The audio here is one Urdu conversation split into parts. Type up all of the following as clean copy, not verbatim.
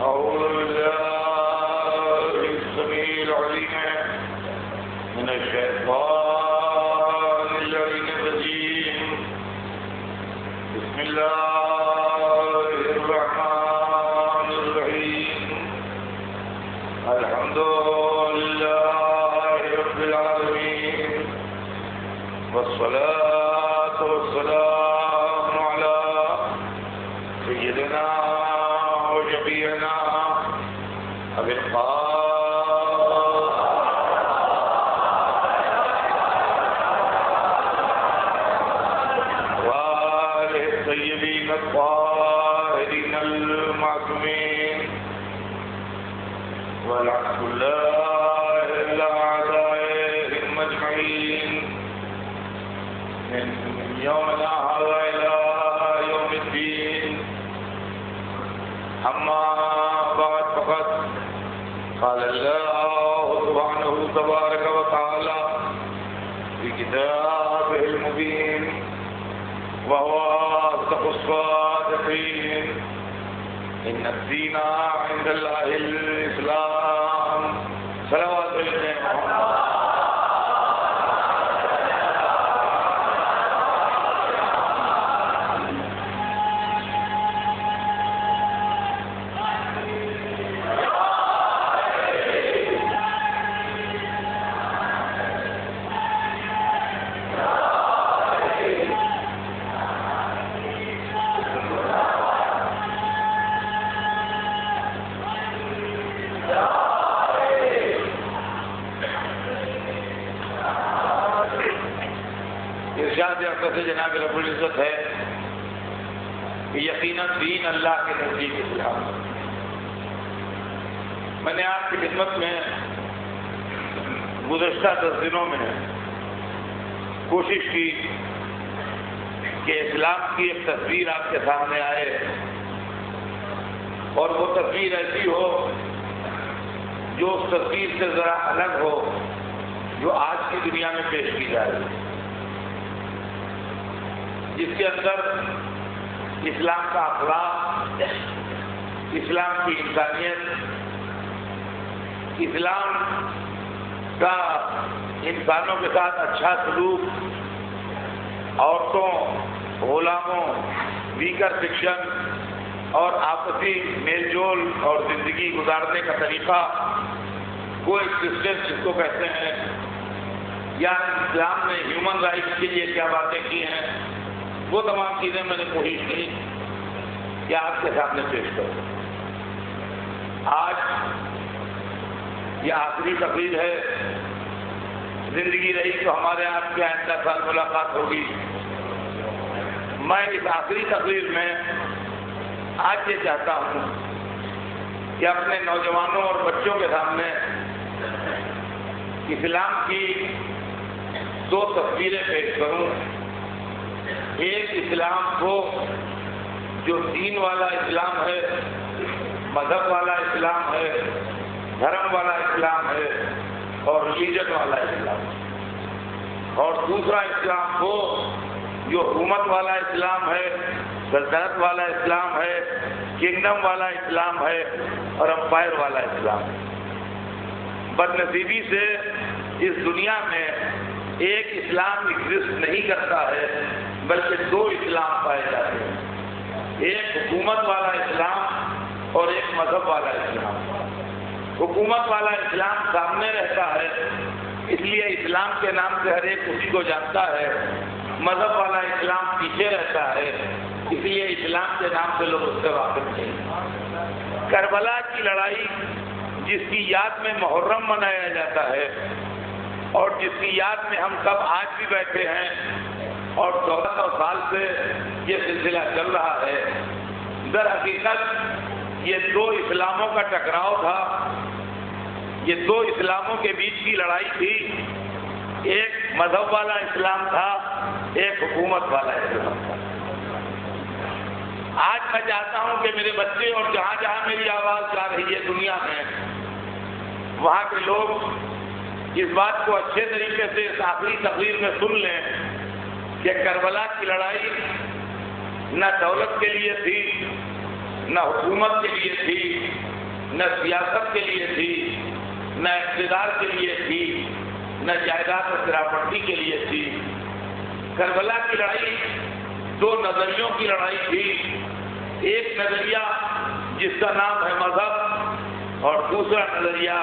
أعوذ بالله السميع العليم من الشيطان اللعين الرجيم. بسم الله الرحمن الرحيم. الحمد لله رب العالمين، والصلاة والسلام على سيدنا وشفيعنا أبي القاسم وآله الطيبين الطاهرين المعصومين، ولعنة الله على أعدائهم أجمعين من يومنا هذا إلى يوم الدين. أما بعد، فقد قال الله سبحانه تبارك وتعالى في كتابه المبين، وهو أصدق الصادقين: إن الدين عند الله الإسلام. صلوات محمد. سے جناب رب العزت ہے کہ یقیناً دین اللہ کے نزدیک اسلام. میں نے آپ کی خدمت میں گزشتہ 10 دنوں میں کوشش کی کہ اسلام کی ایک تصویر آپ کے سامنے آئے، اور وہ تصویر ایسی ہو جو اس تصویر سے ذرا الگ ہو جو آج کی دنیا میں پیش کی جا رہی ہے، جس کے اندر اسلام کا اخلاق، اسلام کی انسانیت، اسلام کا انسانوں کے ساتھ اچھا سلوک، عورتوں، غلاموں، ویکر سیکشن اور آپسی میل جول اور زندگی گزارنے کا طریقہ، کو ایکسسٹنس جس کو کہتے ہیں، یا اسلام نے ہیومن رائٹس کے لیے کیا باتیں کی ہیں، وہ تمام چیزیں میں نے کوشش کی کہ آپ کے سامنے پیش کروں. آج یہ آخری تقریر ہے. زندگی رہی تو ہمارے آپ کے آئندہ سال ملاقات ہوگی. میں اس آخری تقریر میں آج یہ چاہتا ہوں کہ اپنے نوجوانوں اور بچوں کے سامنے اسلام کی 2 تصویریں پیش کروں. ایک اسلام کو جو دین والا اسلام ہے، مذہب والا اسلام ہے، دھرم والا اسلام ہے اور ریلیجن والا اسلام ہے، اور دوسرا اسلام کو جو حکومت والا اسلام ہے، سلطنت والا اسلام ہے، کنگڈم والا اسلام ہے اور امپائر والا اسلام ہے. بدنصیبی سے اس دنیا میں ایک اسلام ایگزسٹ نہیں کرتا ہے، بلکہ 2 اسلام پائے جاتے ہیں: ایک حکومت والا اسلام اور ایک مذہب والا اسلام. حکومت والا اسلام سامنے رہتا ہے، اس لیے اسلام کے نام سے ہر ایک اسی کو جانتا ہے. مذہب والا اسلام پیچھے رہتا ہے، اس لیے اسلام کے نام سے لوگ اس سے واقف نہیں. کربلا کی لڑائی جس کی یاد میں محرم منایا جاتا ہے اور جس کی یاد میں ہم سب آج بھی بیٹھے ہیں، اور 1400 سال سے یہ سلسلہ چل رہا ہے، در حقیقت یہ 2 اسلاموں کا ٹکراؤ تھا. یہ 2 اسلاموں کے بیچ کی لڑائی تھی. ایک مذہب والا اسلام تھا، ایک حکومت والا اسلام تھا. آج میں چاہتا ہوں کہ میرے بچے اور جہاں جہاں میری آواز جا رہی ہے دنیا میں، وہاں کے لوگ اس بات کو اچھے طریقے سے اس آخری تقریر میں سن لیں کہ کربلا کی لڑائی نہ دولت کے لیے تھی، نہ حکومت کے لیے تھی، نہ سیاست کے لیے تھی، نہ اقتدار کے لیے تھی، نہ جائیداد اور پراپرٹی کے لیے تھی۔ کربلا کی لڑائی دو نظریوں کی لڑائی تھی، ایک نظریہ جس کا نام ہے مذہب اور دوسرا نظریہ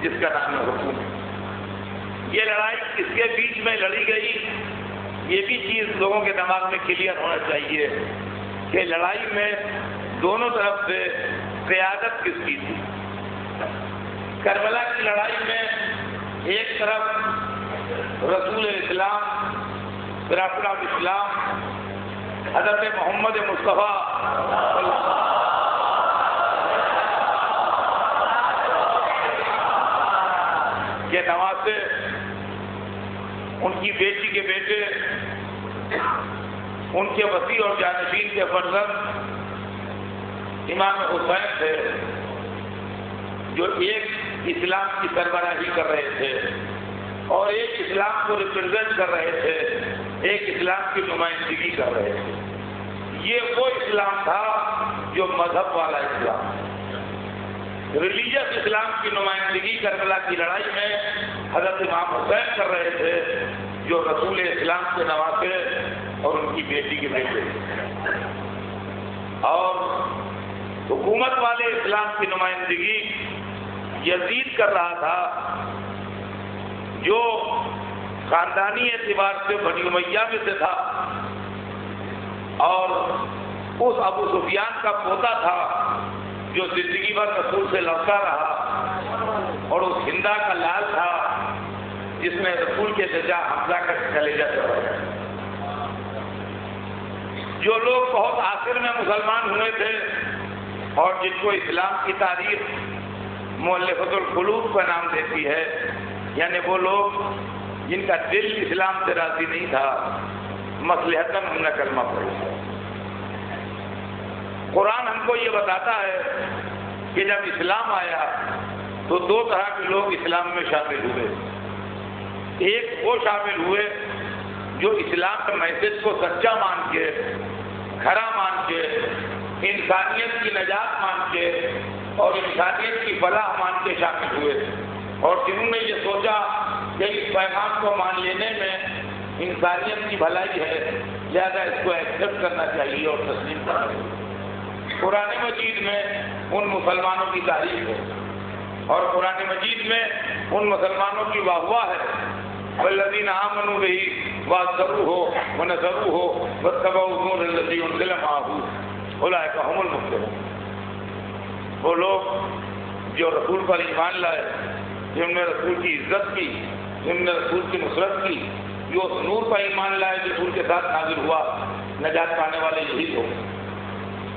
جس کا نام ہے حکومت۔ یہ لڑائی کس کے بیچ میں لڑی گئی، یہ بھی چیز لوگوں کے دماغ میں کلیئر ہونا چاہیے کہ لڑائی میں دونوں طرف سے قیادت کس کی تھی۔ کربلا کی لڑائی میں ایک طرف رسول اسلام سراپر اسلام حضرت محمد مصطفیٰ کے نواسے، ان کی بیٹی کے بیٹے، ان کے وسیع اور جانشین کے فرزند امام حسین تھے، جو ایک اسلام کی سربراہی کر رہے تھے اور ایک اسلام کو ریپرزینٹ کر رہے تھے، ایک اسلام کی نمائندگی کر رہے تھے۔ یہ وہ اسلام تھا جو مذہب والا اسلام، ریلیجس اسلام کی نمائندگی کربلا کی لڑائی میں حضرت امام حسین کر رہے تھے، جو رسول اسلام کے نواسے اور ان کی بیٹی کے بیٹے تھے۔ اور حکومت والے اسلام کی نمائندگی یزید کر رہا تھا، جو خاندانی اعتبار سے بنی امیہ میں سے تھا اور اس ابو سفیان کا پوتا تھا جو زندگی بھر رسول سے لڑتا رہا، اور اس ہندا کا لال تھا جس نے رسول کے سجا حمزہ کا کلیجہ چڑھایا۔ جو لوگ بہت آخر میں مسلمان ہوئے تھے اور جن کو اسلام کی تاریخ مؤلفۃ القلوب کا نام دیتی ہے، یعنی وہ لوگ جن کا دل اسلام سے راضی نہیں تھا، مصلحتاً ہم نے کلمہ پڑھا۔ قرآن ہم کو یہ بتاتا ہے کہ جب اسلام آیا تو دو طرح کے لوگ اسلام میں شامل ہوئے۔ ایک وہ شامل ہوئے جو اسلام کے میسج کو سچا مان کے، کھرا مان کے، انسانیت کی نجات مان کے اور انسانیت کی فلاح مان کے شامل ہوئے، اور جنہوں نے یہ سوچا کہ اس پیغام کو مان لینے میں انسانیت کی بھلائی ہے، لہذا اس کو ایکسیپٹ کرنا چاہیے اور تسلیم کرنا چاہیے۔ قرآن مجید میں ان مسلمانوں کی تعریف ہے اور قرآن مجید میں ان مسلمانوں کی واہ واہ ہے۔ والذین آمنوا بہ وعزروہ ونصروہ واتبعوا النور الذی انزل معہ اولئک هم المفلحون۔ وہ لوگ جو رسول پر ایمان لائے، جنہوں نے رسول کی عزت کی، جنہوں نے رسول کی نصرت کی، جو اس نور پر ایمان لائے جو رسول کے ساتھ نازل ہوا، نجات پانے والے یہی لوگ۔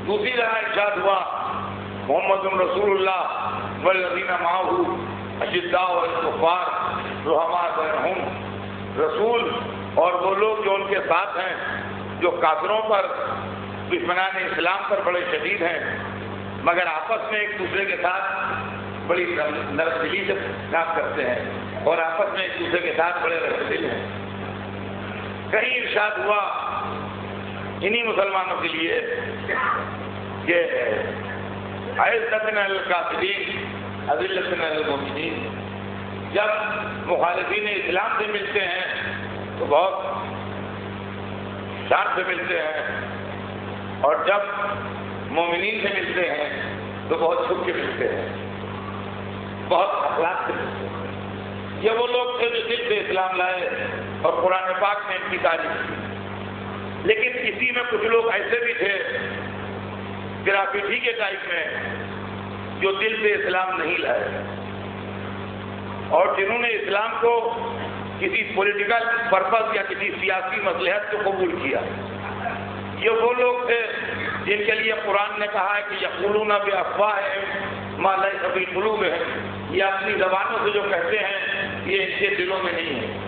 دوسری طرح ارشاد ہوا محمد رسول اللہ والذین معہ اشداء علی الکفار رحماء بینہم، رسول اور وہ لوگ جو ان کے ساتھ ہیں، جو کافروں پر دشمنان اسلام پر بڑے شدید ہیں، مگر آپس میں ایک دوسرے کے ساتھ بڑی نرم دلی سے کام کرتے ہیں اور آپس میں ایک دوسرے کے ساتھ بڑے رحم دل ہیں۔ کہیں ارشاد ہوا انہی مسلمانوں کے لیے کہ عزت علی الکافرین اذلۃ علی المؤمنین، جب مخالفین اسلام سے ملتے ہیں تو بہت شان سے ملتے ہیں، اور جب مومنین سے ملتے ہیں تو بہت چھپ کے ملتے ہیں، بہت اخلاق سے ملتے ہیں۔ یہ وہ لوگ تھے جو دل سے اسلام لائے اور قرآن پاک نے ان کی تعریف کی۔ لیکن اسی میں کچھ لوگ ایسے بھی تھے گرافٹی کے ٹائپ میں جو دل سے اسلام نہیں لائے اور جنہوں نے اسلام کو کسی پولیٹیکل پرپز یا کسی سیاسی مصلحت کو قبول کیا۔ یہ وہ لوگ تھے جن کے لیے قرآن نے کہا ہے کہ یقولون بافواہہم ما لیس فی قلوبہم، یہ اپنی زبانوں سے جو کہتے ہیں یہ ان کے دلوں میں نہیں ہے۔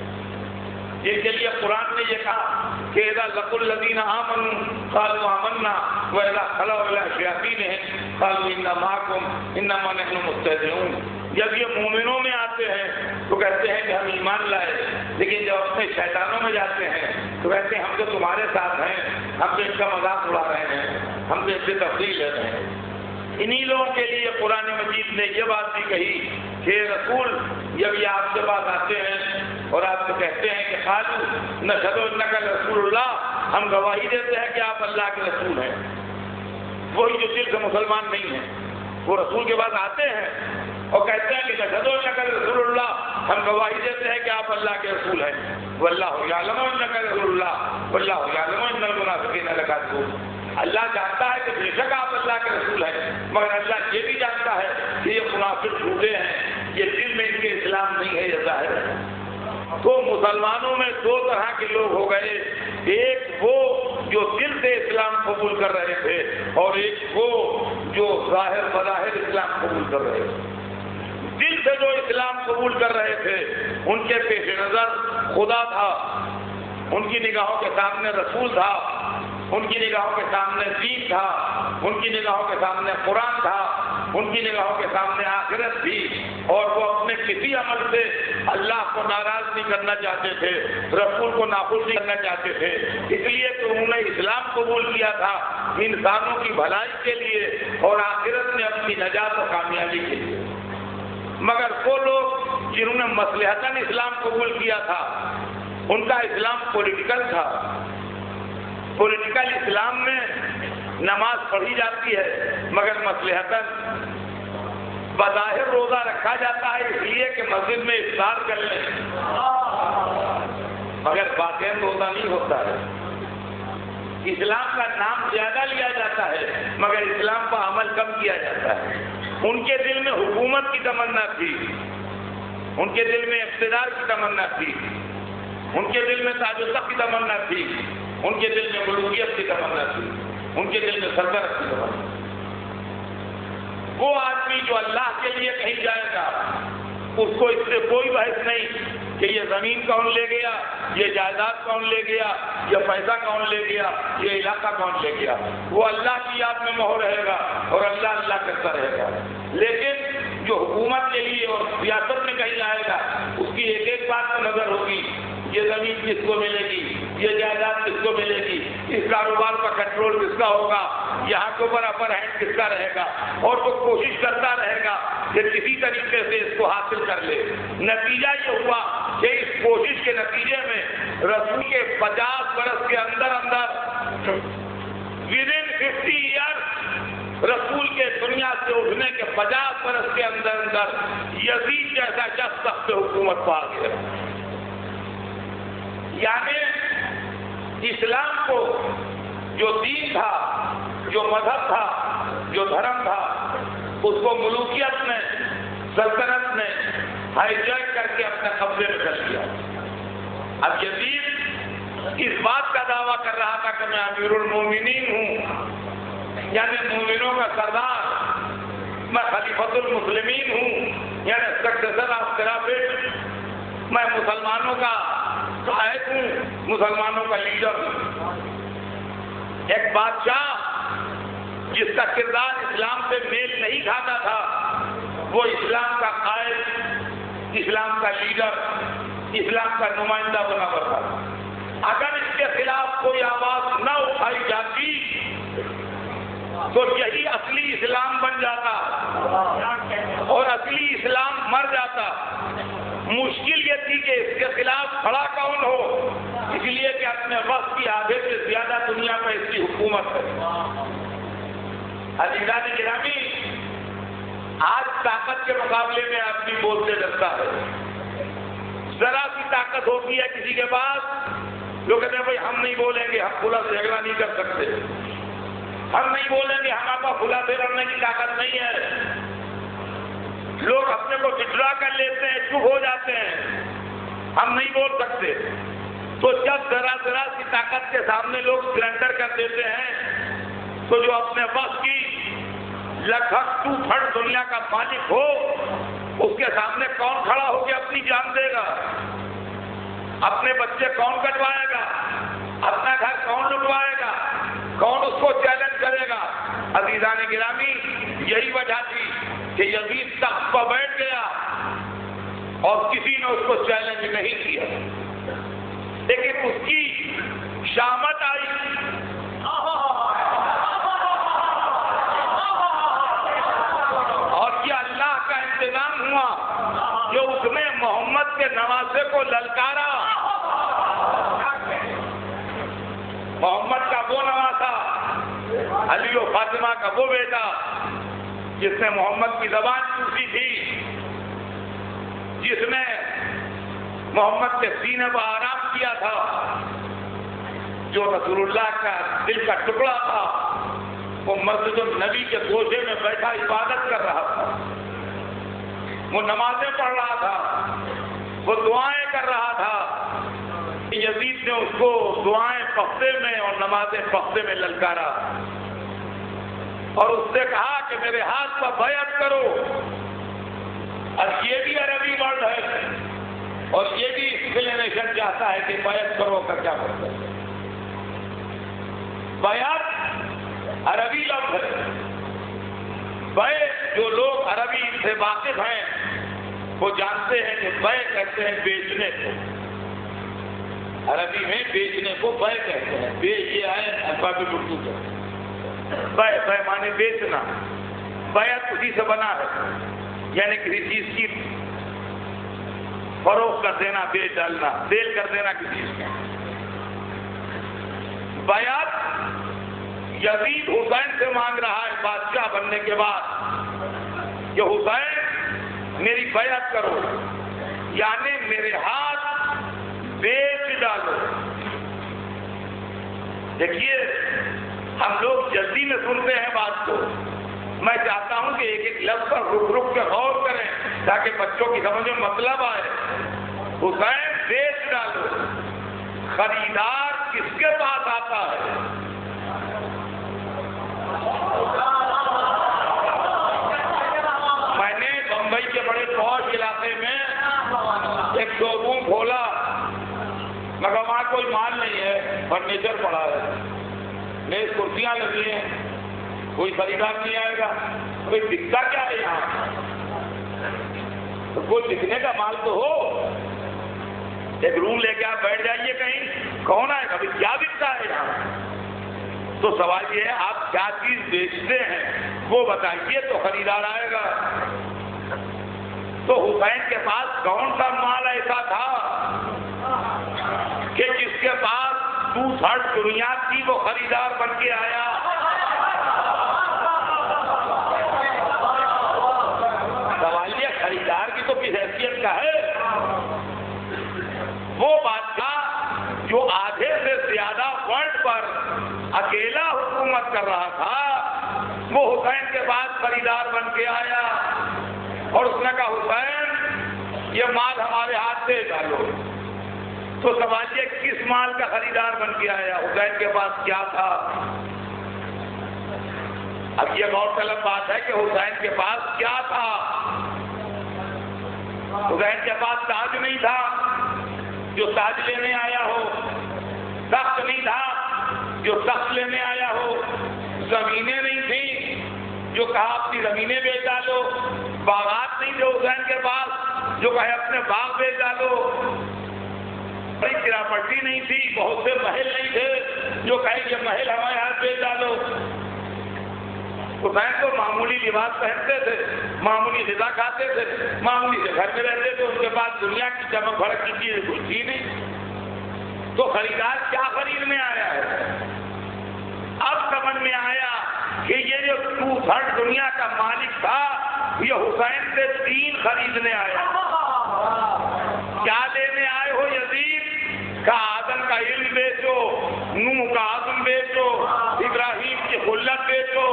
جن کے لیے قرآن نے یہ کہا کہ اذا لقوا الذین آمنوا قالوا آمنا واذا خلوا الی شیاطینہم قالوا انا معکم انما نحن مستہزئون۔ جب یہ مومنوں میں آتے ہیں تو کہتے ہیں کہ ہم ایمان لائے، لیکن جب اپنے شیطانوں میں جاتے ہیں تو کہتے ہیں ہم تو تمہارے ساتھ ہیں، ہم تو ان کا مذاق اڑا رہے ہیں، ہم تو اس سے تفریح لے رہے ہیں۔ انہی لوگوں کے لیے قرآن مجید نے یہ بات بھی کہی کہ رسول جب یہ آپ کے پاس آتے ہیں اور آپ سے کہتے ہیں کہ قالوا نشہد انک رسول اللہ، ہم گواہی دیتے ہیں کہ آپ اللہ کے رسول ہیں، وہی جو دل سے مسلمان نہیں ہیں وہ رسول کے پاس آتے ہیں اور کہتے ہیں کہ نشہد انک رسول اللہ، ہم گواہی دیتے ہیں کہ آپ اللہ کے رسول ہیں، واللہ یعلم انک رسول اللہ واللہ یعلم ان المنافقین لکاذبون، اللہ جانتا ہے کہ بے شک آپ اللہ کے رسول ہیں، مگر اللہ یہ بھی جانتا ہے کہ یہ منافق جھوٹے ہیں، یہ دل میں ان کے اسلام نہیں ہے، یہ ظاہر ہے۔ تو مسلمانوں میں دو طرح کے لوگ ہو گئے، ایک وہ جو دل سے اسلام قبول کر رہے تھے اور ایک وہ جو ظاہر بظاہر اسلام قبول کر رہے تھے۔ دل سے جو اسلام قبول کر رہے تھے ان کے پیش نظر خدا تھا، ان کی نگاہوں کے سامنے رسول تھا، ان کی نگاہوں کے سامنے دین تھا، ان کی نگاہوں کے سامنے قرآن تھا، ان کی نگاہوں کے سامنے آخرت تھی، اور وہ اپنے کسی عمل سے اللہ کو ناراض نہیں کرنا چاہتے تھے، رسول کو ناخوش نہیں کرنا چاہتے تھے، اس لیے تو انہوں نے اسلام قبول کیا تھا انسانوں کی بھلائی کے لیے اور آخرت میں اپنی نجات و کامیابی کے لیے۔ مگر وہ لوگ جنہوں نے مصلحتاً اسلام قبول کیا تھا ان کا اسلام پولیٹیکل تھا۔ پولیٹیکل اسلام میں نماز پڑھی جاتی ہے مگر مصلحتاً بظاہر روزہ رکھا جاتا ہے اس لیے کہ مسجد میں افطار کر لیں، مگر باطن روزہ نہیں ہوتا ہے۔ اسلام کا نام زیادہ لیا جاتا ہے مگر اسلام پر عمل کم کیا جاتا ہے۔ ان کے دل میں حکومت کی تمنا تھی، ان کے دل میں اقتدار کی تمنا تھی، ان کے دل میں تاج و تخت کی تمنا تھی، ان کے دل میں ملوکیت کی تمنا تھی، ان کے دل میں سلطنت کی تمنا تھی۔ وہ آدمی جو اللہ کے لیے کہیں جائے گا اس کو اس سے کوئی بحث نہیں کہ یہ زمین کون لے گیا، یہ جائیداد کون لے گیا، یہ پیسہ کون لے گیا، یہ علاقہ کون لے گیا۔ وہ اللہ کی یاد میں مہو رہے گا اور اللہ اللہ کرتا رہے گا۔ لیکن جو حکومت کے لیے اور سیاست میں کہیں آئے گا اس کی ایک ایک بات پر نظر ہوگی، یہ زمین کس کو ملے گی، یہ جائیداد کس کو ملے گی، اس کاروبار کا کنٹرول کس کا ہوگا، یہاں کے اوپر اپر ہینڈ کس کا رہے گا، اور وہ کوشش کرتا رہے گا کہ کسی طریقے سے اس کو حاصل کر لے۔ نتیجہ یہ ہوا کہ اس کوشش کے نتیجے میں رسول کے 50 برس کے اندر اندر ودن 50 ایئر رسول کے دنیا سے اٹھنے کے 50 برس کے اندر اندر یزید جیسا شخص تخت حکومت پا گیا۔ یعنی اسلام کو جو دین تھا، جو مذہب تھا، جو دھرم تھا، اس کو ملوکیت نے، سلطنت نے ہائی جیک کر کے اپنے قبضے میں کر لیا۔ اب یزید اس بات کا دعویٰ کر رہا تھا کہ میں امیر المومنین ہوں، یعنی مومنوں کا سردار، میں خلیفۃ المسلمین ہوں، یعنی سکسیسر آف خلافت، میں مسلمانوں کا قائد ہوں، مسلمانوں کا لیڈر ہوں۔ ایک بادشاہ جس کا کردار اسلام سے میل نہیں کھاتا تھا وہ اسلام کا قائد، اسلام کا لیڈر، اسلام کا نمائندہ بنا ہوا تھا۔ اگر اس کے خلاف کوئی آواز نہ اٹھائی جاتی تو یہی اصلی اسلام بن جاتا اور اصلی اسلام مر جاتا۔ مشکل یہ تھی کہ اس کے خلاف کھڑا کون ہو، اس لیے کہ اپنے وقت کی آدھے سے زیادہ دنیا میں اس کی حکومت ہے۔ عزیزان گرامی، آج طاقت کے مقابلے میں آدمی بولتے ڈرتا ہے۔ ذرا سی طاقت ہوتی ہے کسی کے پاس، لوگ کہتے ہیں بھائی ہم نہیں بولیں گے، ہم کھلا سے جھگڑا نہیں کر سکتے، ہم نہیں بولیں گے، ہمارے پاس کھلا سے لڑنے کی طاقت نہیں ہے۔ لوگ اپنے کو وڈرا کر لیتے ہیں، چپ ہو جاتے ہیں، ہم نہیں بول سکتے۔ تو جب ذرا ذرا سی طاقت کے سامنے لوگ سرنڈر کر دیتے ہیں تو جو اپنے وقت کی لگ بھگ 2/3 دنیا کا مالک ہو اس کے سامنے کون کھڑا ہو کے اپنی جان دے گا؟ اپنے بچے کون کٹوائے گا؟ اپنا گھر کون لٹوائے گا؟ کون اس کو چیلنج کرے گا؟ عزیزان گرامی، یہی وجہ تھی کہ یزید تخت پر بیٹھ گیا اور کسی نے اس کو چیلنج نہیں کیا، لیکن اس کی شامت آئی، کے نواسے کو للکارا. محمد کا وہ نواسا, علی و فاطمہ کا وہ بیٹا جس نے محمد کی زبان چوسی تھی, جس نے محمد کے سینے پر آرام کیا تھا, جو رسول اللہ کا دل کا ٹکڑا تھا, وہ مسجد النبی کے گوشے میں بیٹھا عبادت کر رہا تھا, وہ نمازیں پڑھ رہا تھا, وہ دعائیں کر رہا تھا. یزید نے اس کو دعائیں پختے میں اور نمازیں پختے میں للکارا اور اس سے کہا کہ میرے ہاتھ پر بیعت کرو. اور یہ بھی عربی ورڈ ہے اور یہ بھی ایکسپلینیشن چاہتا ہے کہ بیعت کرو کا کیا مطلب ہے. بیعت عربی لفظ ہے. بیع جو لوگ عربی سے واقف ہیں وہ جانتے ہیں کہ بیع کہتے ہیں بیچنے کو. عربی میں بیچنے کو بیع کہتے ہیں. بے یہ ہے الفابet اردو کا. بیع مانے بیچنا. بیعت اسی سے بنا ہے, یعنی کسی چیز کی فروخت کر دینا, بیچ ڈالنا, سیل کر دینا کسی چیز کا. بیعت یزید حسین سے مانگ رہا ہے بادشاہ بننے کے بعد کہ حسین میری بیعت کرو, یعنی میرے ہاتھ بیچ ڈالو. دیکھیے ہم لوگ جلدی میں سنتے ہیں بات کو. میں چاہتا ہوں کہ ایک ایک لفظ پر رک رک کے غور کریں تاکہ بچوں کی سمجھ میں مطلب آئے. حسین بیچ ڈالو. خریدار کس کے پاس آتا ہے؟ میں نے بمبئی کے بڑے پوش علاقے میں ایک شو روم کھولا, مگر وہاں کوئی مال نہیں ہے, فرنیچر پڑا ہے, میز کرسیاں لگی ہیں, کوئی خریدار نہیں آئے گا. کوئی دکھتا کیا ہے یہاں؟ تو کوئی دکھنے کا مال تو ہو. ایک روم لے کے آپ بیٹھ جائیے کہیں, کون آئے گا بھائی کیا بکتا ہے یہاں؟ تو سوال یہ ہے آپ کیا چیز بیچتے ہیں وہ بتائیے تو خریدار آئے گا. تو حسین کے پاس کون سا مال ایسا تھا کہ جس کے پاس 2/3 دنیا تھی وہ خریدار بن کے آیا؟ سوال یہ خریدار کی تو کس حیثیت کا ہے؟ وہ بادشاہ جو آدھے سے زیادہ ورلڈ پر اکیلا حکومت کر رہا تھا وہ حسین کے پاس خریدار بن کے آیا اور اس نے کہا حسین یہ مال ہمارے ہاتھ سے ڈالو. تو سمجھیے کس مال کا خریدار بن کے آیا؟ حسین کے پاس کیا تھا؟ اب یہ غور طلب بات ہے کہ حسین کے پاس کیا تھا. حسین کے پاس تاج نہیں تھا جو تاج لینے آیا ہو, تخت نہیں تھا جو تخت لینے آیا ہو, زمینیں نہیں تھیں جو کہا اپنی زمینیں بیچ ڈالو, باغات نہیں تھے حسین کے پاس جو کہے اپنے باغ بیچ ڈالو, بڑی پراپرٹی نہیں تھی, بہت سے محل نہیں تھے جو کہے یہ محل ہمارے ہاتھ بیچ ڈالو. حسین تو معمولی لباس پہنتے تھے, معمولی غذا کھاتے تھے, معمولی سے گھر میں رہتے تھے, ان کے پاس دنیا کی چمک بھڑک کی چیز کوئی تھی نہیں. تو خریدار کیا خریدنے آیا ہے؟ اب سمجھ میں آیا کہ یہ جو 2/3 دنیا کا مالک تھا یہ حسین سے دین خریدنے آیا. کیا لینے آئے ہو یزید؟ کا آدم کا علم بیچو, نوح کا عزم بیچو, ابراہیم کی خلت بیچو,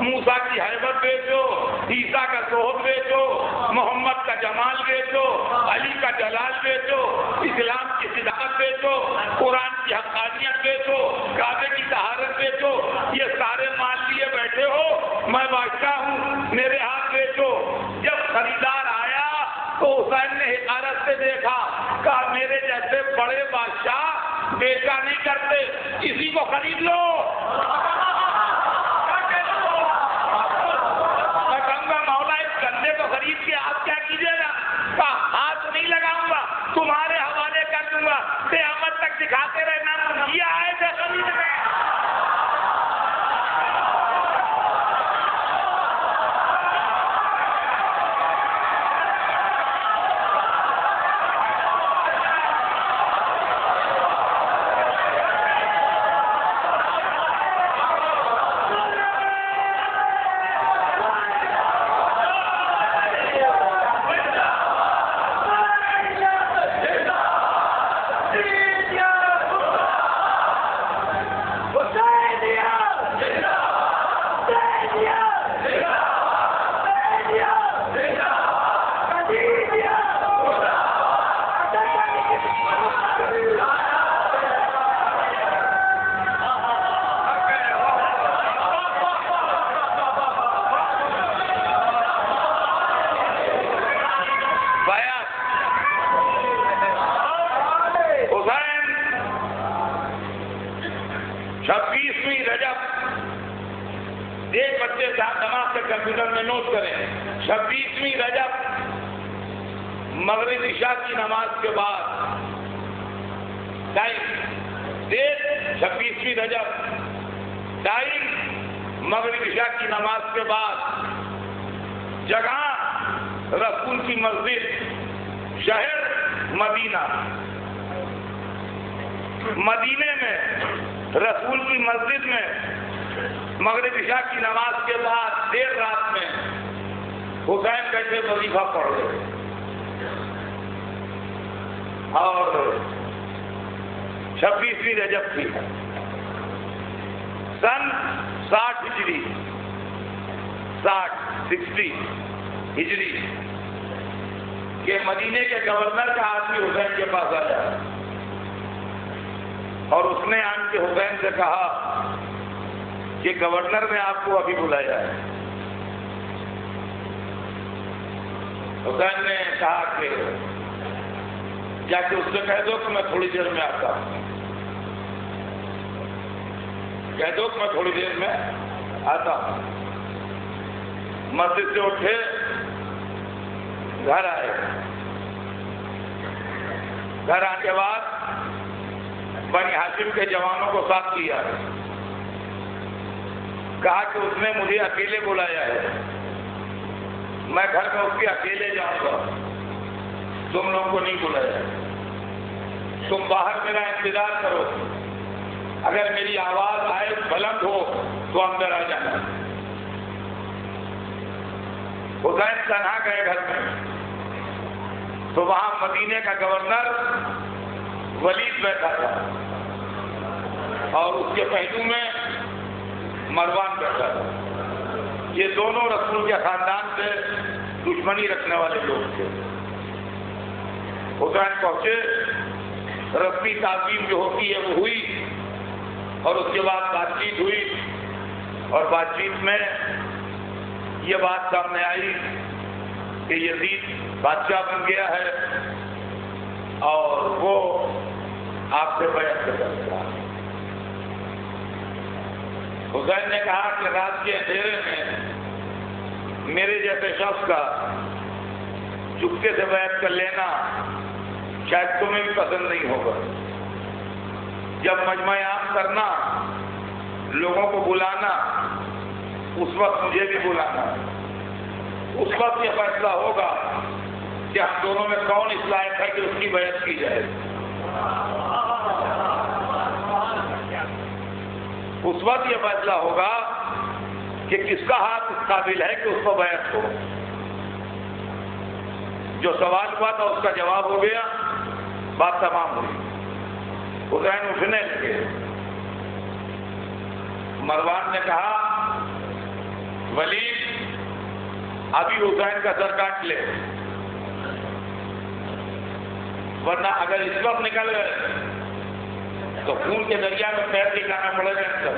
موسیٰ کی ہیبت بیچو, عیسیٰ کا زہد بیچو, محمد کا جمال بیچو, علی کا جلال بیچو, اسلام کی صداقت بیچو, قرآن کی حقانیت بیچو, کعبے کی طہارت بیچو. یہ سارے مال لیے بیٹھے ہو, میں بادشاہ ہوں, میرے ہاتھ بیچو. جب خریدار آیا تو حسین نے حقارت سے دیکھا, کہا میرے جیسے بڑے بادشاہ بیچا نہیں کرتے, کسی کو خرید لو. میں کہوں گا مولا اس گندے کو خرید کے آپ کیا کیجیے گا؟ کہا ہاتھ نہیں لگاؤں گا, تمہارے حوالے کر دوں گا, قیامت تک دکھاتے رہنا یہ آئے تھے خریدنے. کمپیوٹر میں نوٹ کریں، 26ویں رجب مغرب عشاء کی نماز کے بعد، ٹائم ڈیٹ 26ویں رجب، ٹائم مغرب عشاء کی نماز کے بعد، جگہ رسول کی مسجد، شہر مدینہ۔ مدینے میں رسول کی مسجد میں مغرب عشاء کی نماز کے بعد دیر رات میں حسین کیسے وظیفہ پڑھ رہے اور 26ویں رجب تھی، سن 60 ہجری، 60 ہجری کہ مدینے کے گورنر کا آدمی حسین کے پاس آیا اور اس نے آن کے حسین سے کہا کہ گورنر نے آپ کو ابھی بلایا ہے۔ حسین نے کہا کہ جا کے اس سے کہہ دو کہ میں تھوڑی دیر میں آتا ہوں، کہہ دو کہ میں تھوڑی دیر میں آتا ہوں۔ مسجد سے اٹھے، گھر آئے، گھر آنے کے بعد بنی ہاشم کے جوانوں کو ساتھ لیا، کہا کہ اس نے مجھے اکیلے بلایا ہے، میں گھر میں اس کے اکیلے جاؤں گا، تم لوگ کو نہیں بلایا، تم باہر میرا انتظار کرو، اگر میری آواز آئے بلند ہو تو اندر آ جانا۔ حسین تنہا گئے گھر میں، تو وہاں مدینے کا گورنر ولید بیٹھا تھا اور اس کے پہلو میں مروان بیٹھا تھا۔ یہ دونوں رسول کے خاندان سے دشمنی رکھنے والے لوگ تھے۔ حسین پہنچے، رسمی تعظیم جو ہوتی ہے وہ ہوئی اور اس کے بعد بات چیت ہوئی، اور بات چیت میں یہ بات سامنے آئی کہ یزید بادشاہ بن گیا ہے اور وہ آپ سے بیعت کرتا ہے۔ حسین نے کہا کہ رات کے اندھیرے میں میرے جیسے شخص کا چپکے سے بیعت کر لینا شاید تمہیں بھی پسند نہیں ہوگا، جب مجمع عام کرنا، لوگوں کو بلانا، اس وقت مجھے بھی بلانا، اس وقت یہ فیصلہ ہوگا کہ ہم دونوں میں کون اس لائق ہے کہ اس کی بیعت کی جائے۔ اس وقت یہ فیصلہ ہوگا کہ کس کا ہاتھ اس قابل ہے کہ اس کو بیعت ہو۔ جو سوال ہوا تھا اس کا جواب ہو گیا، بات تمام ہوئی۔ حسین اٹھنے لگے، مروان نے کہا ولید ابھی حسین کا سر کاٹ لے، ورنہ اگر اس وقت نکل گئے تو خون کے دریا میں پیر دکھانا پڑے گا۔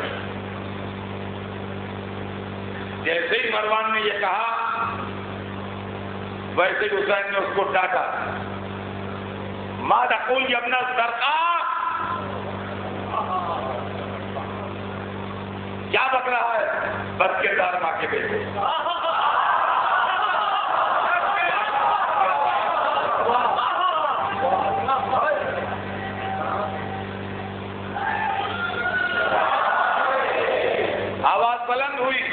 جیسے ہی مروان نے یہ کہا ویسے ہی حسین نے اس کو ڈانٹا، ما تقول یا ابن الزرقاء، کیا بک رہا ہے بد کردار ماں کے بیٹے۔ آواز بلند ہوئی،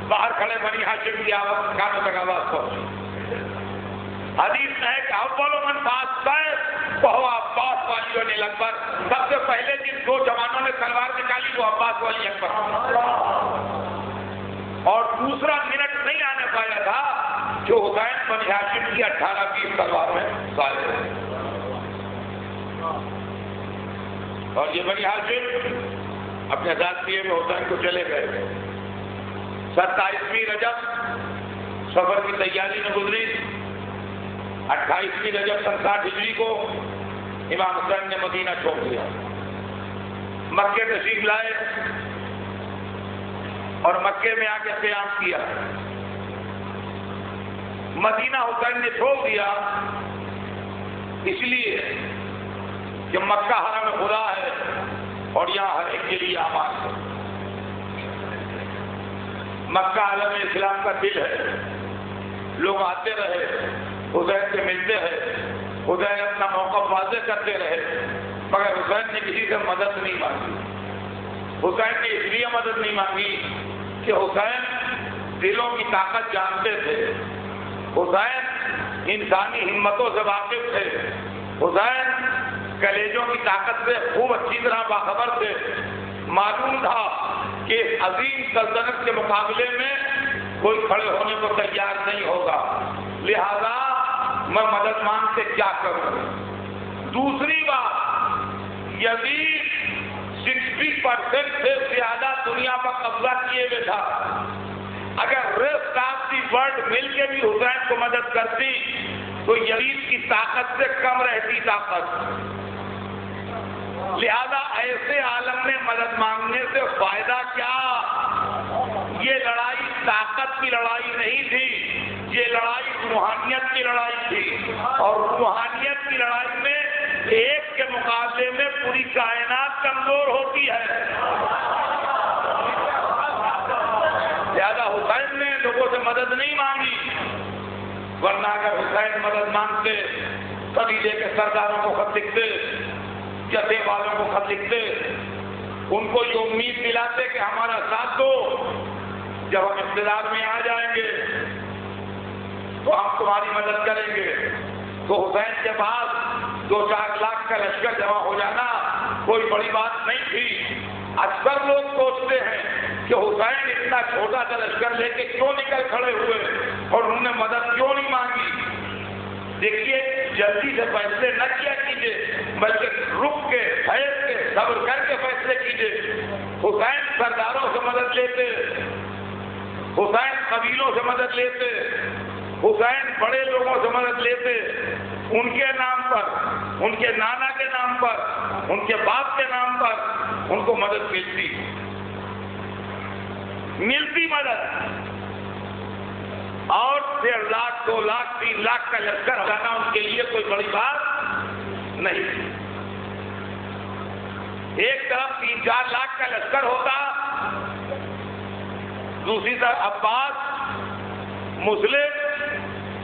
باہر کھڑے بنی ہاشم کی آواز کانوں تک آواز پہنچی۔ حدیث میں ہے کہ اول من فاز سیف وہو عباس والی اکبر، سب سے پہلے جن دو جوانوں نے تلوار نکالی وہ عباس والی اکبر، اور دوسرا منٹ نہیں آنے پایا تھا جو حسین بنی ہاشم کی 18-20 تلوار میں سارے ہوئے، اور یہ بنی ہاشم اپنے ساتھ لیے میں حسین کو چلے گئے۔ 27ویں رجب سفر کی تیاری میں گزری، 28ویں رجب سن 60 ہجری کو امام حسین نے مدینہ چھوڑ دیا، مکے تشریف لائے اور مکے میں آ کے قیام کیا۔ مدینہ حسین نے چھوڑ دیا اس لیے کہ مکہ حرم خدا ہے اور یہاں ہر ایک کے لیے امان ہے۔ مکہ عالم اسلام کا دل ہے، لوگ آتے رہے، حسین سے ملتے رہے، حسین اپنا موقف واضح کرتے رہے، مگر حسین نے کسی سے مدد نہیں مانگی۔ حسین نے اس لیے مدد نہیں مانگی کہ حسین دلوں کی طاقت جانتے تھے، حسین انسانی ہمتوں سے واقف تھے، حسین کلیجوں کی طاقت سے خوب اچھی طرح باخبر تھے۔ معلوم تھا کہ اس عظیم سلطنت کے مقابلے میں کوئی کھڑے ہونے کو تیار نہیں ہوگا، لہذا میں مدد مانگ کے کیا کروں۔ دوسری بات، یزید 60% سے زیادہ دنیا پر قبضہ کیے ہوئے تھا، اگر ریسٹ آف دی ورلڈ مل کے بھی حسین کو مدد کرتی تو یزید کی طاقت سے کم رہتی طاقت، لہذا ایسے عالم میں مدد مانگنے سے فائدہ کیا؟ یہ لڑائی طاقت کی لڑائی نہیں تھی، یہ لڑائی روحانیت کی لڑائی تھی، اور روحانیت کی لڑائی میں ایک کے مقابلے میں پوری کائنات کمزور ہوتی ہے۔ لہذا حسین نے لوگوں سے مدد نہیں مانگی، ورنہ اگر حسین مدد مانگتے قبیلے کے سرداروں کو خط لکھتے، جتھے والوں کو خط لکھتے، ان کو یہ امید دلاتے کہ ہمارا ساتھ دو، جب ہم اقتدار میں آ جائیں گے تو ہم تمہاری مدد کریں گے۔ تو حسین کے پاس 2-4 لاکھ کا لشکر جمع ہو جانا کوئی بڑی بات نہیں تھی۔ اکثر لوگ سوچتے ہیں کہ حسین اتنا چھوٹا سا لشکر لے کے کیوں نکل کھڑے ہوئے اور انہوں نے مدد کیوں نہیں مانگی؟ دیکھیے، جلدی سے فیصلے نہ کیا کیجیے، بلکہ رک کے، ٹھہر کے، صبر کر کے فیصلے کیجیے۔ حسین سرداروں سے مدد لیتے، حسین قبیلوں سے مدد لیتے، حسین بڑے لوگوں سے مدد لیتے، ان کے نام پر، ان کے نانا کے نام پر، ان کے باپ کے نام پر ان کو مدد ملتی مدد، اور 1.5 لاکھ 2 لاکھ 3 لاکھ کا لشکر جانا ان کے لیے کوئی بڑی بات نہیں تھی۔ ایک طرف 3-4 لاکھ کا لشکر ہوتا، دوسری طرف عباس، مسلم،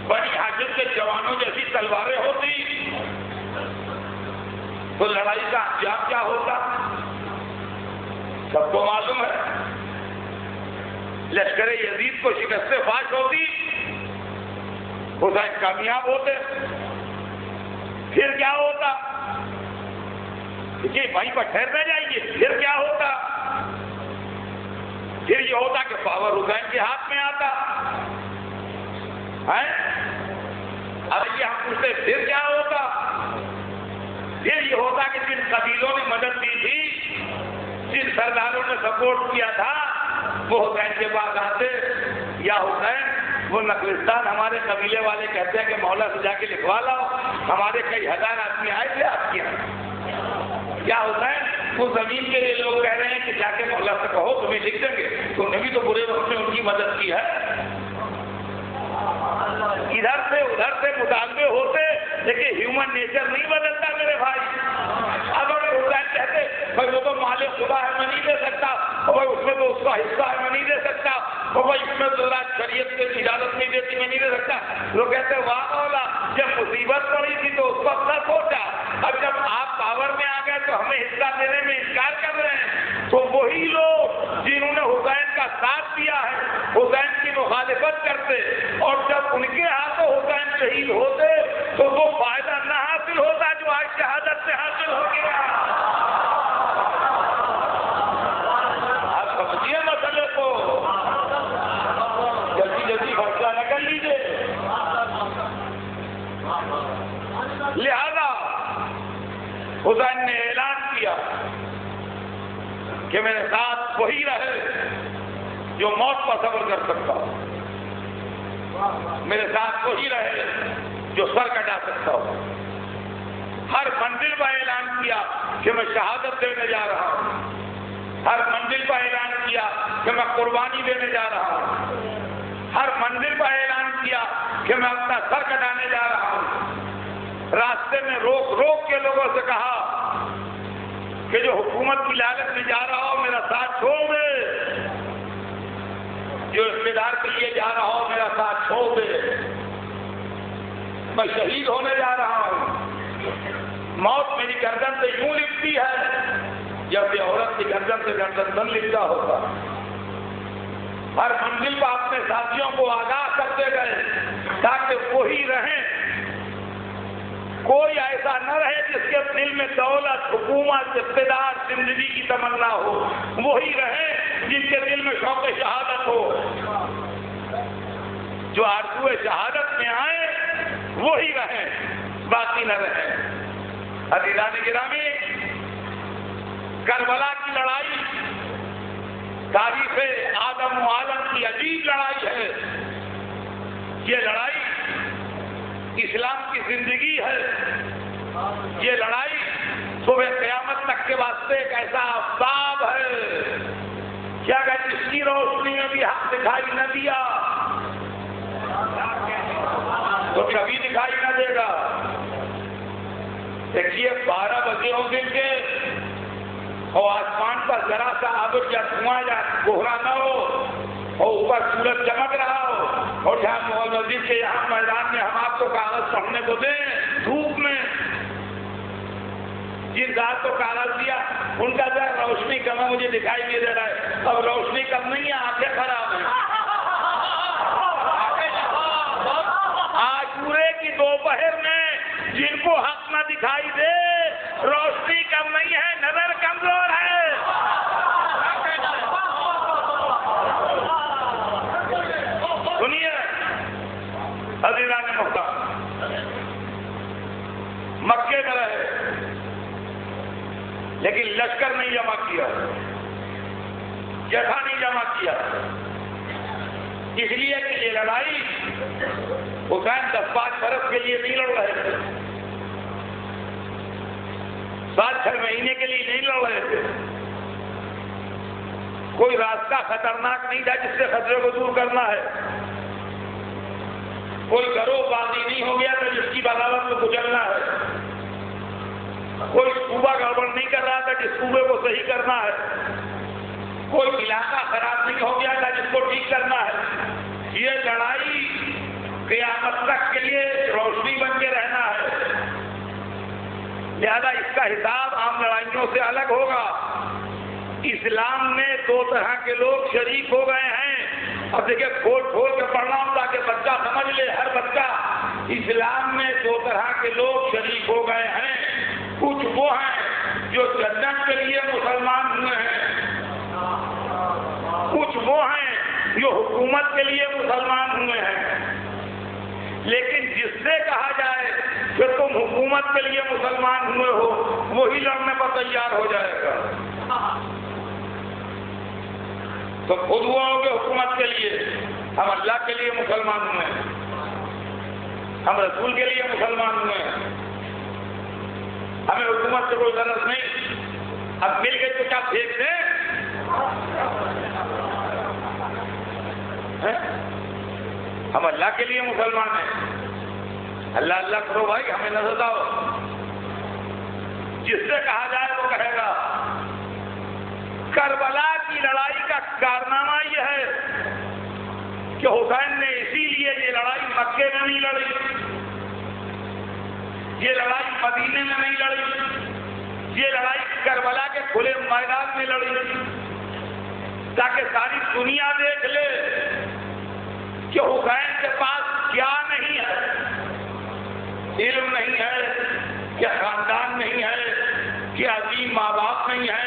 بنی ہاشم کے جوانوں جیسی تلواریں ہوتی، تو لڑائی کا انجام کیا ہوتا سب کو معلوم ہے۔ لشکر یزید کو شکست فاش ہوتی، حسین کامیاب ہوتے، پھر کیا ہوتا؟ دیکھیے، وہیں پر ٹھہرنے جائیے، پھر کیا ہوتا؟ پھر یہ ہوتا کہ پاور حسین کے ہاتھ میں آتا ہے۔ اب یہ ہم پوچھتے پھر کیا ہوتا؟ پھر یہ ہوتا کہ جن قبیلوں نے مدد دی تھی، جن سرداروں نے سپورٹ کیا تھا، وہ حسین کے پاس آتے، یا حسین وہ نقلستان ہمارے قبیلے والے کہتے ہیں کہ مولا سے جا کے لکھوا لاؤ، ہمارے کئی ہزار آدمی آئے تھے آپ کے یہاں، یا حسین وہ زمین کے لیے لوگ کہہ رہے ہیں کہ جا کے مولا سے کہو تمہیں لکھ دیں گے، تو انہیں بھی تو برے وقت میں ان کی مدد کی ہے۔ ادھر سے ادھر سے مطالبے ہوتے، لیکن ہیومن نیچر نہیں بدلتا میرے بھائی۔ اب اگر حسین کہتے بھائی وہ تو مال خدا ہے میں نہیں دے سکتا، اور بھائی اس میں تو اس کا حصہ ہے میں نہیں دے سکتا، اور بھائی اس میں تو شریعت سے اجازت نہیں دیتی میں نہیں دے سکتا، لوگ کہتے واہ مولا جب مصیبت پڑی تھی تو اس وقت نہ سوچا، اب جب آپ پاور میں آ گئے تو ہمیں حصہ دینے میں انکار کر رہے ہیں۔ تو وہی لوگ جنہوں نے حسین کا ساتھ دیا ہے حسین کی مخالفت کرتے، اور جب ان کے ہاتھوں حسین شہید ہوتے تو وہ فائدہ نہ حاصل ہوتا جو آج شہادت سے حاصل ہو گیا۔ آپ سمجھیے مسئلے کو، جلدی جلدی فیصلہ نہ کر لیجیے۔ لہذا حسین نے اعلان کیا کہ میرے ساتھ وہی رہے جو موت پر صبر کر سکتا ہو، میرے ساتھ وہی رہے جو سر کٹا سکتا ہو۔ ہر منزل پر اعلان کیا کہ میں شہادت دینے جا رہا ہوں، ہر منزل پر اعلان کیا کہ میں قربانی دینے جا رہا ہوں، ہر منزل پر اعلان کیا کہ میں اپنا سر کٹانے جا رہا ہوں۔ راستے میں روک روک کے لوگوں سے کہا کہ جو حکومت کی لالچ میں جا رہا ہو میرا ساتھ چھوڑ دے، جو اقتدار کے لیے جا رہا ہوں میرا ساتھ چھوڑ دے، میں شہید ہونے جا رہا ہوں، موت میری گردن سے یوں لپٹی ہے جب یہ عورت کی گردن سے گردن بن لپٹا ہوتا۔ ہر منزل پر اپنے ساتھیوں کو آگاہ کرتے گئے تاکہ وہی رہیں، کوئی ایسا نہ رہے جس کے دل میں دولت، حکومت، اقتدار، زندگی کی تمنا ہو، وہی رہے جن کے دل میں شوق شہادت ہو۔ جو آرزو شہادت میں آئے وہی رہیں، باقی نہ رہیں۔ عزیزان گرامی، کربلا کی لڑائی تاریخ آدم و عالم کی عجیب لڑائی ہے۔ یہ لڑائی اسلام کی زندگی ہے، یہ لڑائی صبح قیامت تک کے واسطے ایک ایسا آفتاب ہے کہ اگر جس کی روشنی میں بھی حق دکھائی نہ دیا تو کبھی دکھائی نہ دے گا۔ دیکھیے 12 بجے ہوں دن کے اور آسمان پر ذرا سا ابر یا دھواں یا کوہرا نہ ہو اور اوپر سورج چمک رہا ہو اور جہاں مسجد کے یہاں میدان میں ہم آپ کو کاغذ پڑھنے کو دیں دھوپ میں، جن ذات کو کاغذ دیا ان کا ذرا روشنی کم ہے، مجھے دکھائی نہیں دے رہا ہے۔ اب روشنی کم نہیں ہے، آنکھیں خراب ہیں۔ عاشورے کی دوپہر میں جن کو حق نہ دکھائی دے، روشنی کم نہیں ہے، نظر کمزور ہے۔ سنیے عزیزان محترم، مکے میں رہے لیکن لشکر نہیں جمع کیا، جتھا نہیں جمع کیا، اس لیے کہ یہ لڑائی حسین 10-5 برس کے لیے نہیں لڑ رہے تھے، 7-6 مہینے کے لیے نہیں لڑ رہے تھے۔ کوئی راستہ خطرناک نہیں تھا جس سے خطرے کو دور کرنا ہے، کوئی گروہ بازی نہیں ہو گیا تھا جس کی بغاوت کو کچلنا ہے، کوئی صوبہ گڑبڑ نہیں کر رہا تھا جس صوبے کو صحیح کرنا ہے، کوئی علاقہ خراب نہیں ہو گیا تھا جس کو ٹھیک کرنا ہے۔ یہ لڑائی قیامت تک کے لیے روشنی بن کے رہنا ہے، لہذا اس کا حساب عام لڑائیوں سے الگ ہوگا۔ اسلام میں 2 طرح کے لوگ شریک ہو گئے ہیں۔ اب دیکھیں کھول کے پڑھنا ہوں تاکہ بچہ سمجھ لے، ہر بچہ۔ اسلام میں 2 طرح کے لوگ شریک ہو گئے ہیں، کچھ وہ ہیں جو جنت کے لیے مسلمان ہوئے ہیں، کچھ وہ ہیں جو حکومت کے لیے مسلمان ہوئے ہیں۔ لیکن جس سے کہا جائے کہ تم حکومت کے لیے مسلمان ہوئے ہو، وہی لڑنے پر تیار ہو جائے گا۔ تو خود وہ ہو گے حکومت کے لیے، ہم اللہ کے لیے مسلمان ہوئے ہیں، ہم رسول کے لیے مسلمان ہوئے ہیں، ہمیں حکومت سے کوئی غرض نہیں۔ اب مل گئے تو کیا پھینک دیں؟ ہم اللہ کے لیے مسلمان ہیں، اللہ اللہ کرو بھائی، ہمیں نہ ستاؤ۔ جس سے کہا جائے وہ کہے گا۔ کربلا کی لڑائی کا کارنامہ یہ ہے کہ حسین نے اسی لیے یہ لڑائی مکے میں نہیں لڑی، یہ لڑائی مدینے میں نہیں لڑی، یہ لڑائی کربلا کے کھلے میدان میں لڑی تاکہ ساری دنیا دیکھ لے کہ حسین کے پاس کیا نہیں ہے، علم نہیں ہے، کہ خاندان نہیں ہے، کہ عظیم ماں باپ نہیں ہے،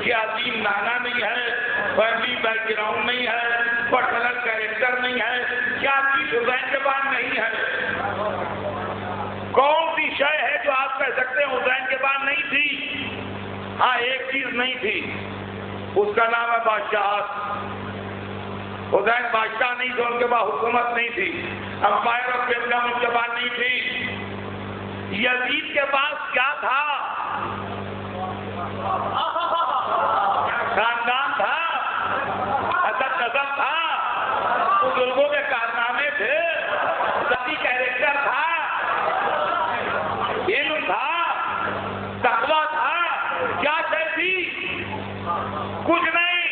کہ عظیم نانا نہیں ہے، فیملی بیک گراؤنڈ نہیں ہے، پرسنل کیریکٹر نہیں ہے، کیا چیز حسین کے پاس نہیں ہے؟ کون سی شے ہے جو آپ کہہ سکتے ہیں حسین کے پاس نہیں تھی؟ ہاں ایک چیز نہیں تھی، اس کا نام ہے بادشاہت۔ حسین بادشاہ نہیں تھے، ان کے پاس حکومت نہیں تھی، امپائر آف کنگڈم ان کے پاس نہیں تھی۔ یزید کے پاس کیا تھا؟ خاندان تھا، حسد نسب تھا، بزرگوں کے کارنامے تھے، ذاتی کیریکٹر تھا، علم تھا، تقویٰ تھا، کیا شے تھی؟ کچھ نہیں،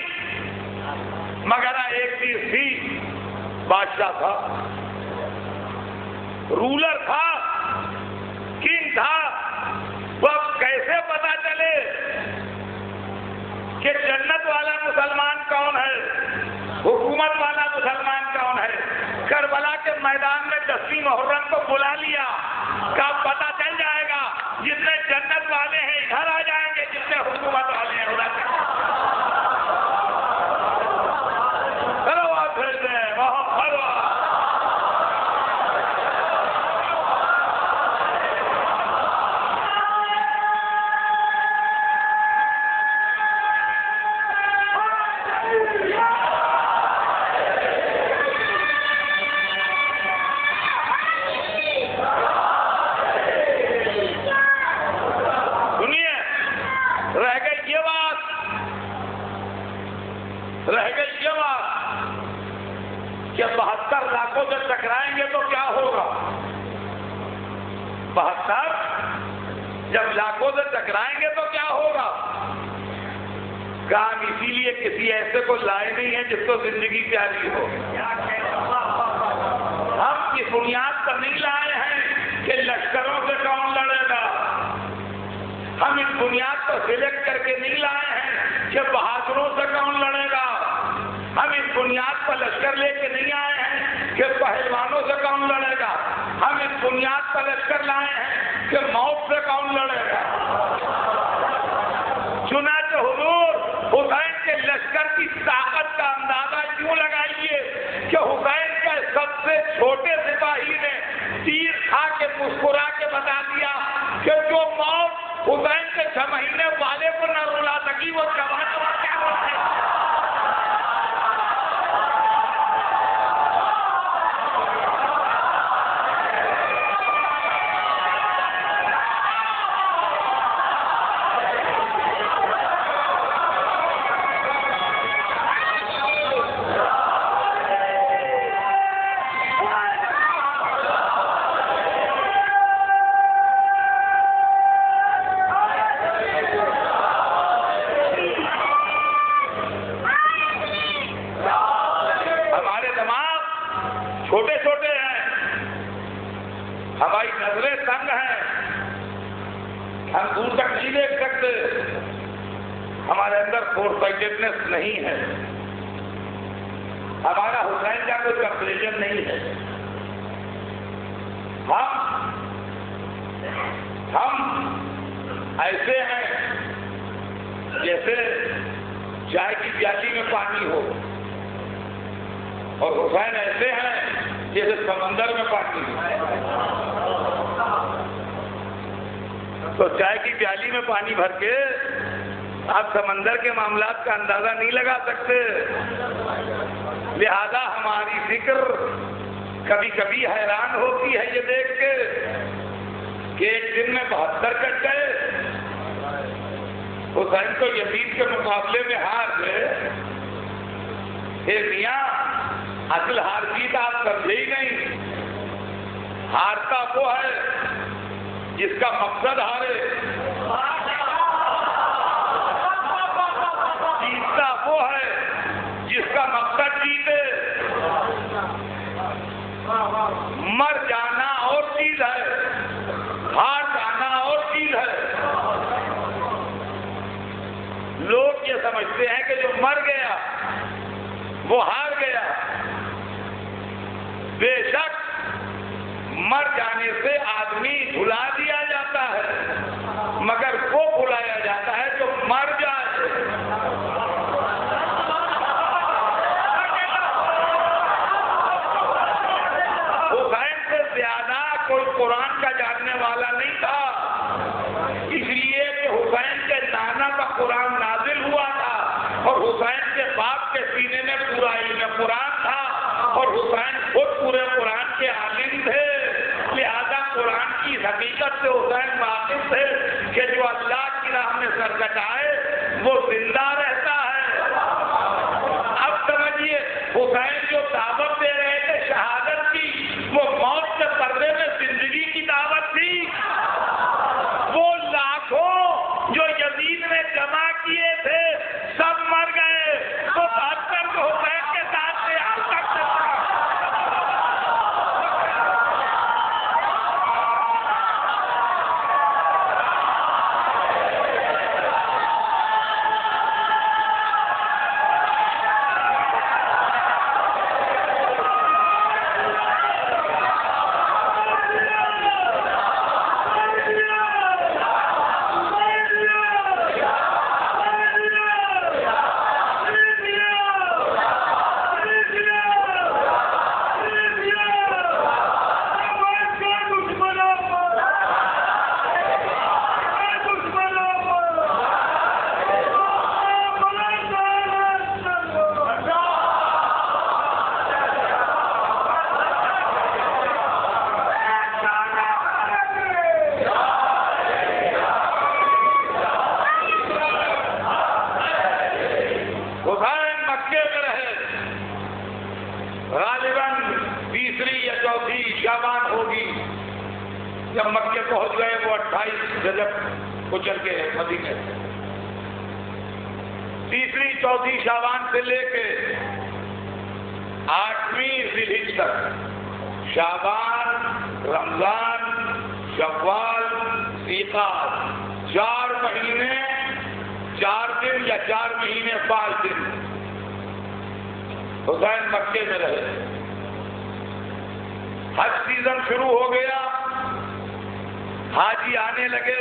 مگر ایک وزیر تھی، بادشاہ تھا، رولر تھا، کنگ تھا، وہ اب کیسے پتا چلے کہ جنت والا مسلمان کون ہے، حکومت والا مسلمان کون ہے؟ کربلا کے میدان میں 10ویں محرم کو بلا لیا، کب پتا چل جائے گا؟ جتنے جنت والے ہیں ادھر آ جائیں گے، جتنے حکومت والے ہیں ادھر چلے جائیں گے۔ چلو آپ بھیجتے ہیں محمد رہ گئی یہ بات کہ 72 لاکھوں سے ٹکرائیں گے تو کیا ہوگا؟ 72 جب لاکھوں سے ٹکرائیں گے تو کیا ہوگا؟ کام اسی لیے کسی ایسے کو لائے نہیں ہے جس کو زندگی پیاری ہو۔ ہم اس بنیاد پر نہیں لائے ہیں کہ لشکروں سے کون لڑے گا، ہم اس بنیاد پر سلیکٹ کر کے نہیں لائے ہیں کہ بہادروں سے کون لڑے گا، ہم اس بنیاد پر لشکر لے کے نہیں آئے ہیں کہ پہلوانوں سے کون لڑے گا، ہم اس بنیاد پر لشکر لائے ہیں کہ موت سے کون لڑے گا۔ چنانچہ حضور حسین کے لشکر کی طاقت کا اندازہ کیوں لگائیے کہ حسین کے سب سے چھوٹے سپاہی نے تیر کھا کے مسکرا کے بتا دیا کہ جو موت حسین کے 6 مہینے والے کو نہ رلا سکی وہ جوان کیا ہوتا ہے۔ چھوٹے چھوٹے ہیں، ہماری نظریں تنگ ہیں، ہم دور تک نہیں دیکھ سکتے، ہمارے اندر فورس فائٹڈنس نہیں ہے، ہمارا حسین کا کوئی کمپریزن نہیں ہے۔ ہم ایسے ہیں جیسے چائے کی پیالی میں پانی ہو، اور حسین ایسے ہیں جیسے سمندر میں پانی ہو۔ تو چائے کی پیالی میں پانی بھر کے آپ سمندر کے معاملات کا اندازہ نہیں لگا سکتے، لہذا ہماری فکر کبھی کبھی حیران ہوتی ہے یہ دیکھ کے کہ ایک دن میں 72 کٹ گئے، حسین تو یزید کے مقابلے میں ہار گئے۔ میاں اصل ہار جیت آپ سمجھے ہی نہیں، ہارتا وہ ہے جس کا مقصد ہارے، جیتتا وہ ہے جس کا مقصد جیتے۔ مر جانا اور چیز ہے، ہار جانا اور چیز ہے۔ لوگ یہ سمجھتے ہیں کہ جو مر گیا وہ ہار گیا۔ بے شک مر جانے سے آدمی بھلا دیا جاتا ہے، مگر وہ بھلایا جاتا ہے جو مر جائے۔ حسین سے زیادہ کوئی قرآن کا جاننے والا نہیں تھا، اس لیے کہ حسین کے نانا کا قرآن نازل ہوا تھا اور حسین کے باپ کے سینے میں پورا علم قرآن تھا اور حسین خود پورے قرآن کے عالم تھے، لہذا قرآن کی حقیقت سے حسین واقف تھے کہ جو اللہ کی راہ میں سر کٹائے وہ زندہ رہتا ہے۔ اب سمجھیے حسین جو دعوت دے رہے تھے شہادت کی، وہ موت کے پردے میں زندگی کی دعوت تھی۔ وہ لاکھوں جو یزید نے جمع کیے تھے سب مر گئے، وہ 72 حسین کے ساتھ تھے۔ پہنچ گئے وہ 28 رجب کو چل کے مدینے سے. تیسری چوتھی شعبان سے لے کے 8ویں ذی الحجہ تک شعبان، رمضان، شوال، ذیقعدہ 4 مہینے 4 دن یا 4 مہینے 5 دن حسین مکے میں رہے. حج سیزن شروع ہو گیا، حاجی آنے لگے،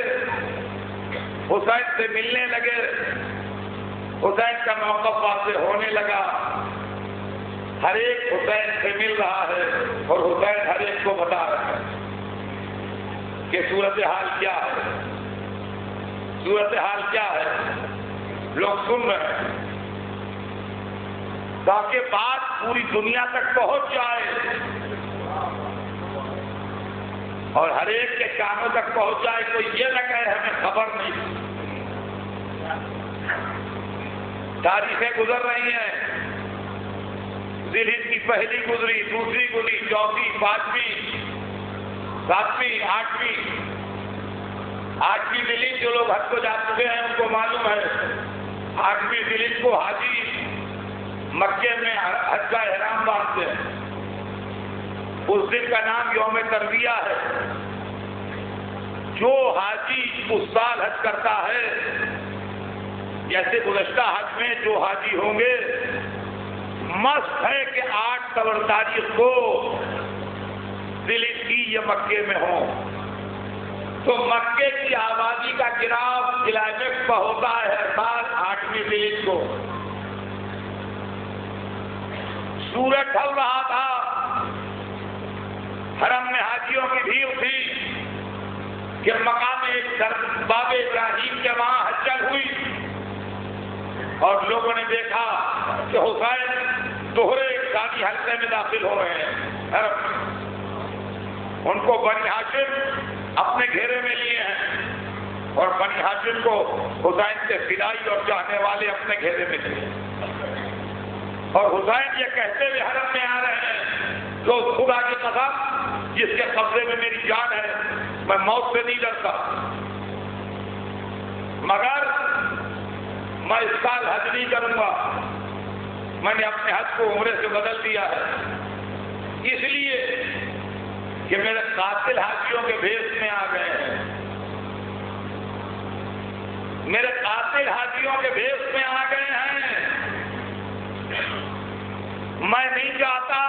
حسین سے ملنے لگے، حسین کا موقف واضح ہونے لگا. ہر ایک حسین سے مل رہا ہے اور حسین ہر ایک کو بتا رہا ہے کہ صورتحال کیا ہے، صورتحال کیا ہے. لوگ سن رہے ہیں تاکہ بات پوری دنیا تک پہنچ جائے اور ہر ایک کے کانوں تک پہنچ جائے. کوئی یہ نہ کہے ہمیں خبر نہیں. تاریخیں گزر رہی ہیں، ذی الحجہ کی پہلی گزری، دوسری گزری، چوتھی، 5ویں، 7ویں، 8ویں. 8ویں ذی الحجہ جو لوگ حج کو جا چکے ہیں ان کو معلوم ہے 8ویں ذی الحجہ کو حاجی مکے میں حج کا احرام باندھتے ہیں. اس دن کا نام یوم ترویہ ہے. جو حاجی اس سال حج کرتا ہے، جیسے گزشتہ حج میں جو حاجی ہوں گے، مست ہے کہ 8 صبر تاریخ کو ذی الحجہ کی یہ مکے میں ہوں. تو مکے کی آبادی کا گراف کلائمیکس پر ہوتا ہے ہر سال 8ویں ذی الحجہ کو. سورج ڈھل رہا تھا، حرم میں حاجیوں کی بھیڑ تھی کہ مقام ایک باب ابراہیم کے وہاں ہلچل ہوئی اور لوگوں نے دیکھا کہ حسین دوہرے ثانی حلقے میں داخل ہو رہے ہیں حرم میں. ان کو بنی ہاشم اپنے گھیرے میں لیے ہیں اور بنی ہاشم کو حسین کے فدائی اور چاہنے والے اپنے گھیرے میں لیے. اور حسین یہ کہتے ہوئے حرم میں آ رہے ہیں کہ خدا کی قسم جس کے قبضے میں میری جان ہے میں موت سے نہیں ڈرتا، مگر میں اس سال حج نہیں کروں گا. میں نے اپنے حج کو عمرے سے بدل دیا ہے اس لیے کہ میرے قاتل حاجیوں کے بھیس میں آ گئے ہیں، میرے قاتل حاجیوں کے بھیس میں آ گئے ہیں. میں نہیں چاہتا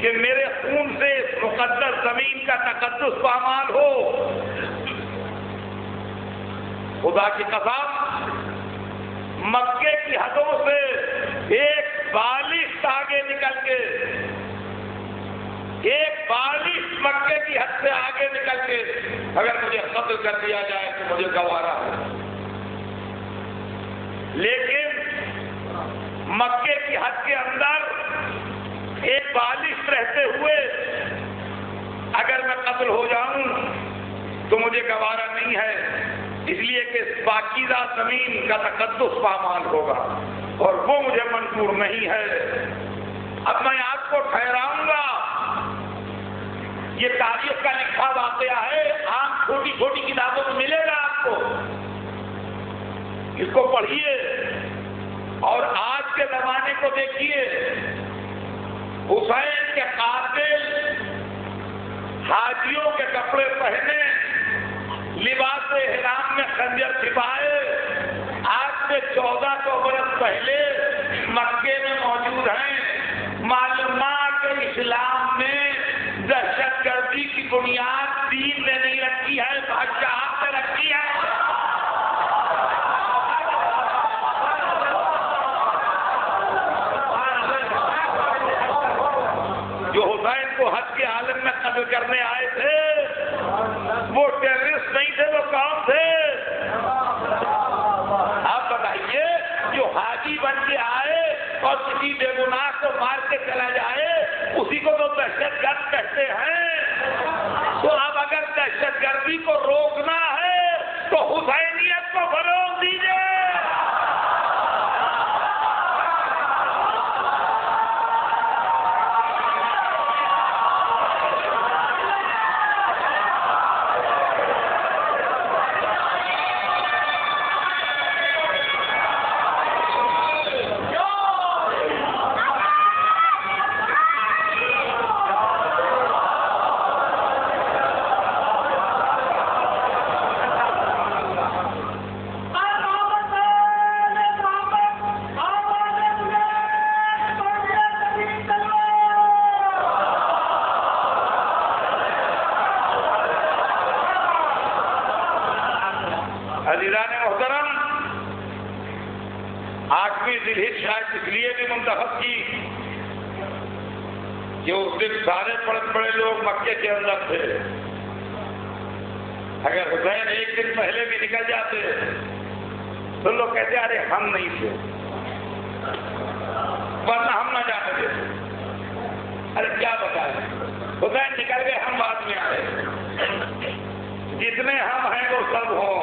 کہ میرے خون سے اس مقدس زمین کا تقدس پامال ہو. خدا کی قسم مکے کی حدوں سے ایک بالش آگے نکل کے، ایک بالش مکے کی حد سے آگے نکل کے اگر مجھے قتل کر دیا جائے تو مجھے گوارا ہے. لیکن مکے کی حد کے اندر ایک بالش رہتے ہوئے اگر میں قتل ہو جاؤں تو مجھے گوارا نہیں ہے، اس لیے کہ اس پاکیزہ زمین کا تقدس پامال ہوگا اور وہ مجھے منظور نہیں ہے. اب میں آپ کو ٹھہراؤں گا. یہ تاریخ کا لکھا واقعہ ہے، عام چھوٹی چھوٹی کتابوں میں ملے گا آپ کو. اس کو پڑھیے اور آج کے زمانے کو دیکھیے. حسین کے قاتل حاجیوں کے کپڑے پہنے، لباس احرام میں خنجر چھپائے، آج سے 1400 برس پہلے مکے میں موجود ہیں. معلومات اسلام میں دہشت گردی کی بنیاد دین نے نہیں رکھی ہے، بادشاہت نے رکھی ہے. جو حسین کو حج کے عالم میں قتل کرنے آئے تھے وہ ٹیررسٹ نہیں تھے، وہ کون تھے؟ آپ بتائیے، جو حاجی بن کے آئے اور کسی بے گناہ کو مار کے چلا جائے اسی کو تو دہشت گرد کہتے ہیں. تو اب اگر دہشت گردی کو روکنا ہے تو حسینیت کو فروغ دیجیے. 8ویں ذی الحجہ شاید اس لیے بھی منتخب کی کہ اس دن سارے بڑے لوگ مکے کے اندر تھے. اگر حسین ایک دن پہلے بھی نکل جاتے تو لوگ کہتے ارے ہم نہیں تھے, ورنہ ہم نہ جانے دیتے. ارے کیا بتائیں, حسین نکل گئے, ہم بعد میں آئے. جتنے ہم ہیں وہ سب ہوں,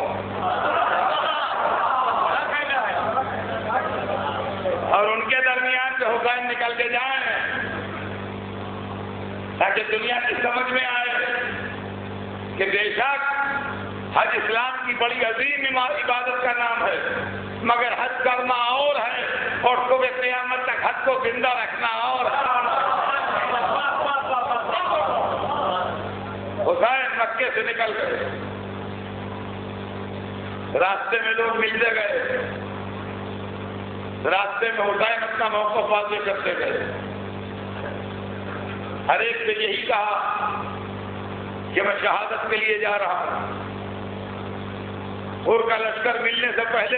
اور ان کے درمیان سے حسین نکل کے جائیں تاکہ دنیا کی سمجھ میں آئے کہ بے شک حج اسلام کی بڑی عظیم عبادت کا نام ہے, مگر حج کرنا اور ہے اور صبح قیامت تک حج کو زندہ رکھنا اور ہے. حسین مکے سے نکل گئے, راستے میں لوگ ملتے گئے, راستے میں حسین اپنا موقف واضح کرتے گئے. ہر ایک سے یہی کہا کہ میں شہادت کے لیے جا رہا ہوں. اور کا لشکر ملنے سے پہلے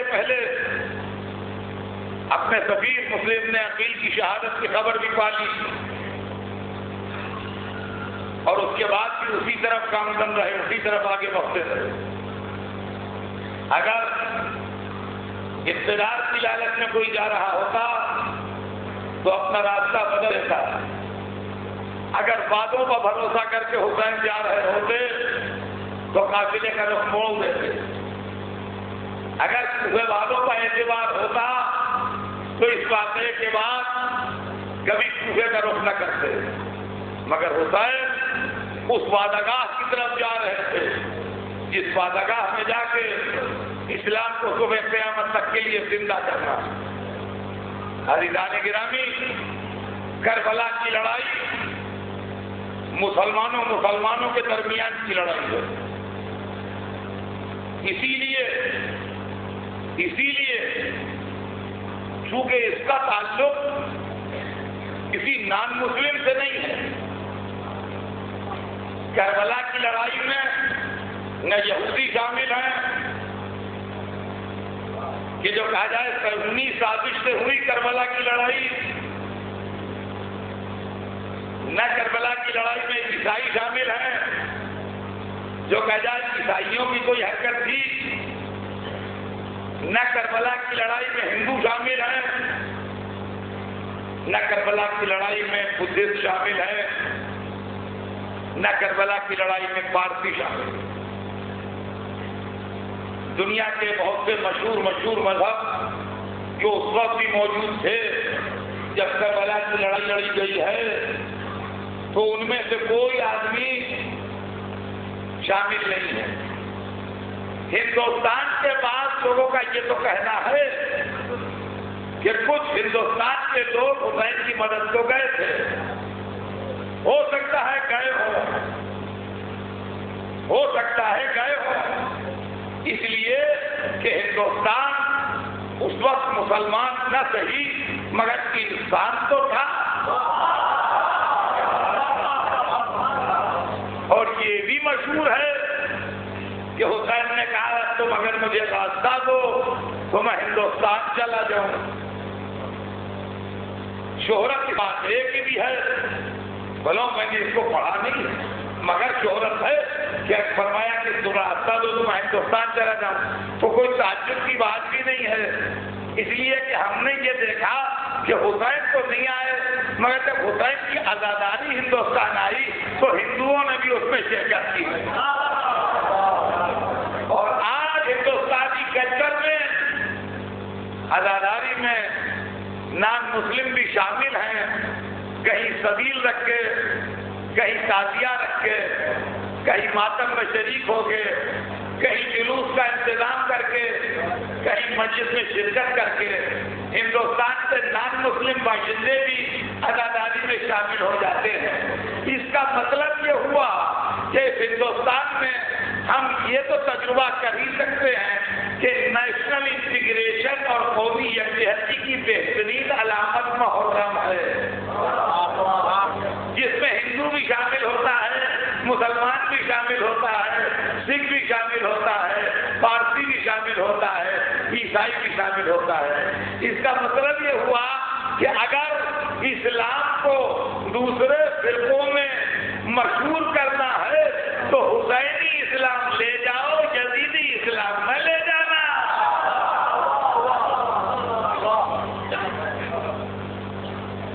اپنے سفیر مسلم نے عقیل کی شہادت کی خبر بھی پا لی, اور اس کے بعد بھی اسی طرف گامزن رہے, اسی طرف آگے بڑھتے رہے. اگر اقتدار کی لالچ میں کوئی جا رہا ہوتا تو اپنا راستہ بدل دیتا. اگر باتوں پر بھروسہ کر کے حسین جا رہے ہوتے تو قافلے کا رخ موڑ دیتے. اگر کسی باتوں کا اعتبار ہوتا تو اس واقعے کے بعد کبھی کوفے کا رخ نہ کرتے. مگر حسین اس وعدگاہ کی طرف جا رہے تھے جس وعدگاہ میں جا کے اسلام کو صبح قیامت تک کے لیے زندہ کرنا. عزیزان گرامی, کربلا کی لڑائی مسلمانوں کے درمیان کی لڑائی ہے. اسی لیے چونکہ اس کا تعلق کسی نان مسلم سے نہیں ہے. کربلا کی لڑائی میں نہ یہودی شامل ہیں کہ جو کہا جائے قانونی سازش سے ہوئی کربلا کی لڑائی, نہ کربلا کی لڑائی میں عیسائی شامل ہیں جو کہا جائے عیسائیوں کی کوئی حرکت تھی, نہ کربلا کی لڑائی میں ہندو شامل ہیں, نہ کربلا کی لڑائی میں بدھسٹ شامل ہیں, نہ کربلا کی لڑائی میں پارسی شامل ہیں. دنیا کے بہت سے مشہور مذہب جو اس وقت بھی موجود تھے جب کربلا کی لڑائی لڑی گئی ہے, تو ان میں سے کوئی آدمی شامل نہیں ہے. ہندوستان کے بعد لوگوں کا یہ تو کہنا ہے کہ کچھ ہندوستان کے لوگ حسین کی مدد کو گئے تھے. ہو سکتا ہے گئے ہو اس لیے کہ ہندوستان اس وقت مسلمان نہ صحیح مگر انسان تو تھا. اور یہ بھی مشہور ہے کہ حسین نے کہا تم اگر مجھے راستہ دو تو میں ہندوستان چلا جاؤں. شہرت کی بات ایک ہی بھی ہے, بولو میں نے اس کو پڑھا نہیں مگر شہرت ہے کہ فرمایا کہ تم راستہ دو تو میں ہندوستان چلا جاؤں. تو کوئی تعجب کی بات بھی نہیں ہے, اس لیے کہ ہم نے یہ دیکھا کہ حسین تو نہیں آئے مگر جب حسین کی آزاداری ہندوستان آئی تو ہندوؤں نے بھی اس میں شرکت کی. اور آج ہندوستانی کلچر میں آزاداری میں نان مسلم بھی شامل ہیں. کہیں سبیل رکھ کے, کہیں تعزیہ رکھ کے, کہیں ماتم میں شریک ہو کے, کہیں جلوس کا انتظام کر کے, کہیں مجلس میں شرکت کر کے ہندوستان سے نان مسلم باشندے بھی آزاداری میں شامل ہو جاتے ہیں. اس کا مطلب یہ ہوا کہ ہندوستان میں ہم یہ تو تجربہ کر ہی سکتے ہیں کہ نیشنل انٹیگریشن اور قومی یکجہتی کی بہترین علامت محرم ہے, جس میں ہندو بھی شامل ہوتا ہے, مسلمان بھی شامل ہوتا ہے, سکھ بھی شامل ہوتا ہے, پارسی بھی شامل ہوتا ہے, عیسائی بھی شامل ہوتا ہے۔ اس کا مطلب یہ ہوا کہ اگر اسلام کو دوسرے فرقوں میں مشہور کرنا ہے تو حسینی اسلام لے جاؤ، یزیدی اسلام نہ لے جانا۔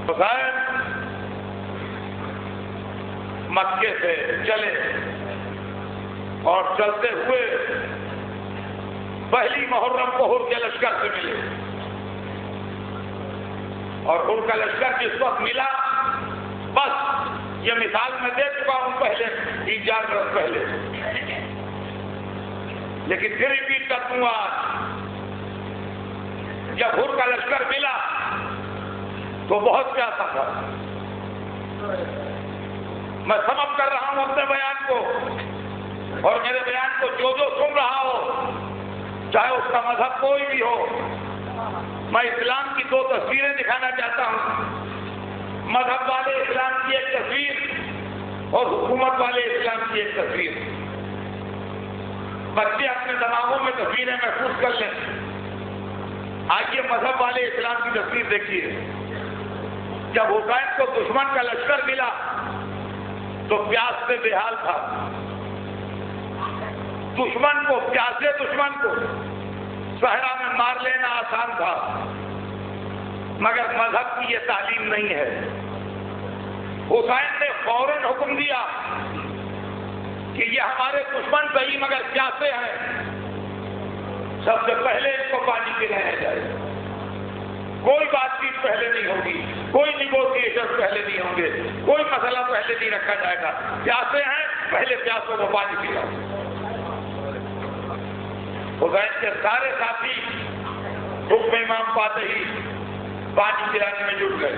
حسین مکے سے چلے اور چلتے ہوئے پہلی محرم کو حر کے لشکر سے ملے، اور حر کا لشکر جس وقت ملا، بس یہ مثال میں دے چکا ہوں پہلے 3-4 برس پہلے، لیکن پھر ریپیٹ کرتا ہوں آج۔ جب حر کا لشکر ملا تو بہت پیاسا تھا۔ میں سمجھ کر رہا ہوں اپنے بیان کو، اور میرے بیان کو جو سن رہا ہو، چاہے اس کا مذہب کوئی بھی ہو، میں اسلام کی 2 تصویریں دکھانا چاہتا ہوں، مذہب والے اسلام کی ایک تصویر اور حکومت والے اسلام کی ایک تصویر۔ بچے اپنے دماغوں میں تصویریں محفوظ کر لیں۔ آئیے مذہب والے اسلام کی تصویر دیکھیے۔ جب حسین کو دشمن کا لشکر ملا تو پیاس سے بے حال تھا۔ دشمن کو، پیاسے دشمن کو صحرا میں مار لینا آسان تھا، مگر مذہب کی یہ تعلیم نہیں ہے۔ حسین نے فوراً حکم دیا کہ یہ ہمارے دشمن صحیح مگر پیاسے ہیں، سب سے پہلے ان کو پانی پلایا جائے۔ کوئی بات چیت پہلے نہیں ہوگی، کوئی نیگوشیشن پہلے نہیں ہوں گے، کوئی مسئلہ پہلے نہیں رکھا جائے گا۔ پیاسے ہیں، پہلے پیاسوں کو پانی پلاؤ۔ حسین کے سارے ساتھی حکم امام پاتے ہی پانی پلانے میں جٹ گئے،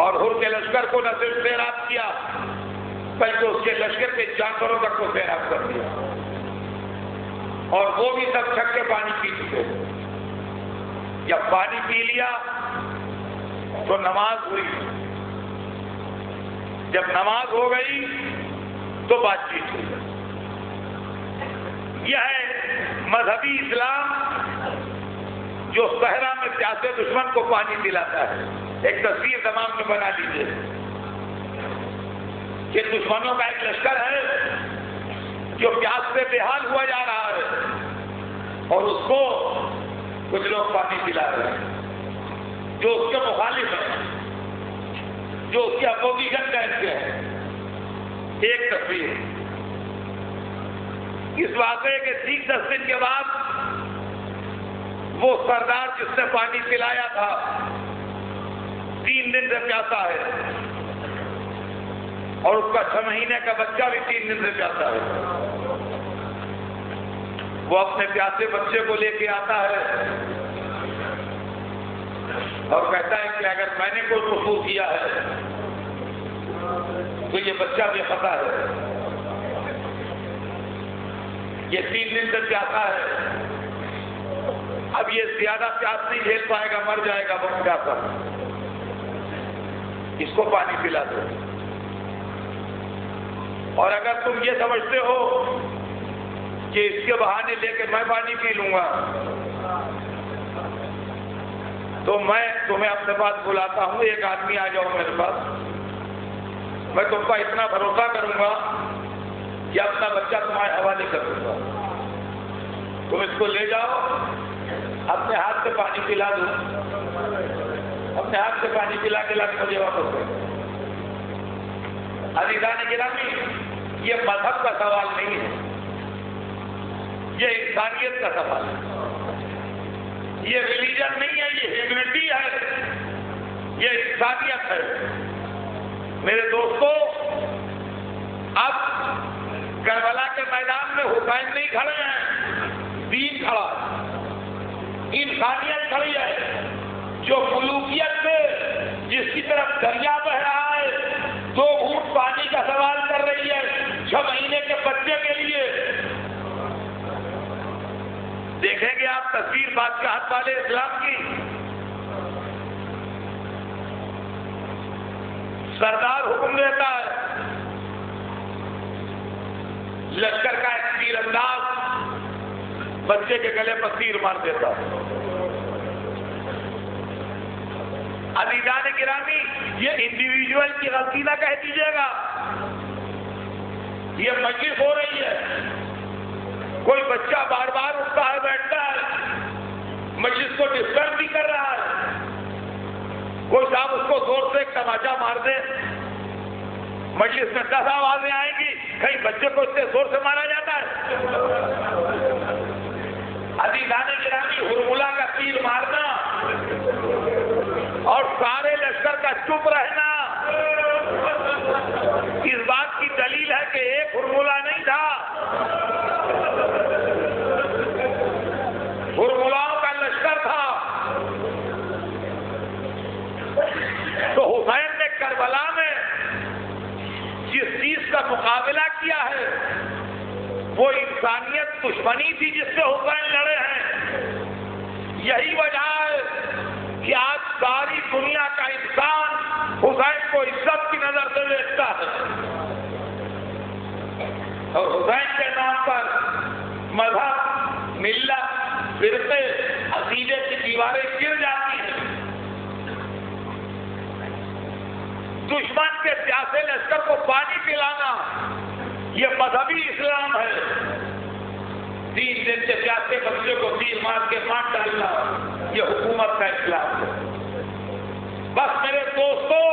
اور حر کے لشکر کو نہ صرف سیراب کیا بلکہ اس کے لشکر کے جانوروں تک کو سیراب کر دیا، اور وہ بھی سب چھک کے پانی پی چکے۔ جب پانی پی لیا تو نماز ہوئی، جب نماز ہو گئی تو بات چیت ہوئی۔ یہ ہے مذہبی اسلام جو صحرا میں پیاسے دشمن کو پانی پلاتا ہے۔ ایک تصویر دماغ میں بنا لیجیے کہ دشمنوں کا ایک لشکر ہے جو پیاس سے بے حال ہوا جا رہا ہے، اور اس کو کچھ لوگ پانی پلا رہے ہیں جو اس کے مخالف ہیں، جو اس کی اپوزیشن کا حصے ہیں۔ ایک تصویر اس واقعے کے ٹھیک 10 دن کے بعد وہ سردار جس نے پانی پلایا تھا 3 دن سے پیاسا ہے، اور اس کا 6 مہینے کا بچہ بھی 3 دن سے پیاسا ہے۔ وہ اپنے پیاسے بچے کو لے کے آتا ہے اور کہتا ہے کہ اگر میں نے کوئی قصور کیا ہے تو یہ بچہ بے خطا ہے، یہ 3 دن سے پیاسا ہے، اب یہ زیادہ پیاس نہیں جھیل پائے گا، مر جائے گا بہت پیاسا، اس کو پانی پلا دو۔ اور اگر تم یہ سمجھتے ہو کہ اس کے بہانے لے کے میں پانی پی لوں گا تو میں تمہیں اپنے پاس بلاتا ہوں، ایک آدمی آ جاؤ میرے پاس، میں تم کا اتنا بھروسہ کروں گا کہ اپنا بچہ تمہارے حوالے کر دوں گا، تم اس کو لے جاؤ، اپنے ہاتھ سے پانی پلا دو، اپنے ہاتھ سے پانی پلا کے لا کے مجھے واپس کر دو۔ عزیزان گرامی، یہ مذہب کا سوال نہیں ہے، یہ انسانیت کا سوال ہے، یہ ریلیجن نہیں ہے، یہ ہیومینٹی ہے، یہ انسانیت ہے۔ میرے دوستو، اب کربلا کے میدان میں حسین نہیں کھڑے ہیں، دین کھڑا ہے، انسانیت کھڑی ہے، جو ملوکیت میں جس کی طرف دریا بہ رہا ہے 2 گھونٹ پانی کا سوال کر رہی ہے 6 مہینے کے بچے کے لیے۔ دیکھیں گے آپ تصویر بادشاہت والے اسلام کی، سردار حکم دیتا ہے، لشکر کا ایک تیر انداز بچے کے گلے پر تیر مار دیتا. عزیزان گرامی، یہ انڈیویجول کی غلطی نہ کہہ دیجیے گا. یہ مجلس ہو رہی ہے، کوئی بچہ بار بار اٹھتا ہے بیٹھتا ہے، مجلس کو ڈسٹرب بھی کر رہا ہے. کوئی صاحب اس کو زور سے ایک تماچا مار دے، مجلس میں 10 آوازیں آئیں گی. کہیں بچے کو اتنے زور سے مارا جاتا ہے؟ عزیزان گرامی، ہرملا کا تیر مارنا اور سارے لشکر کا چپ رہنا اس بات کی دلیل ہے کہ ایک ہرملا نہیں تھا، ہرملاؤں کا لشکر تھا. تو حسین نے کربلا میں جس چیز کا مقابلہ کیا ہے وہ انسانیت دشمنی تھی جس سے حسین لڑے ہیں. یہی وجہ ہے کہ آج ساری دنیا کا انسان حسین کو عزت کی نظر سے دیکھتا ہے، اور حسین کے نام پر مذہب، ملت، فرقے، عقیدے کی دیواریں گر جاتی ہیں. دشمن کے پیاسے لشکر کو پانی پلانا یہ مذہبی اسلام ہے. 3 دن سے پیاسے بچے کو تیر مار کے مار ڈالنا یہ حکومت کا اسلام ہے. بس میرے دوستوں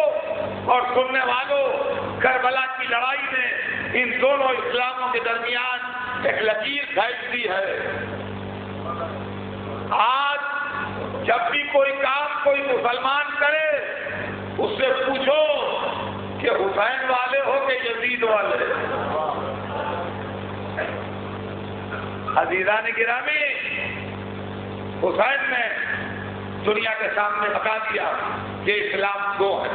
اور سننے والوں، کربلا کی لڑائی نے ان دونوں اسلاموں کے درمیان ایک لکیر کھینچ دی ہے. آج جب بھی کوئی کام کوئی مسلمان کرے اس سے پوچھو کہ حسین والے ہو کہ یزید والے. عزیزان گرامی، حسین نے دنیا کے سامنے بتا دیا کہ اسلام 2 ہے.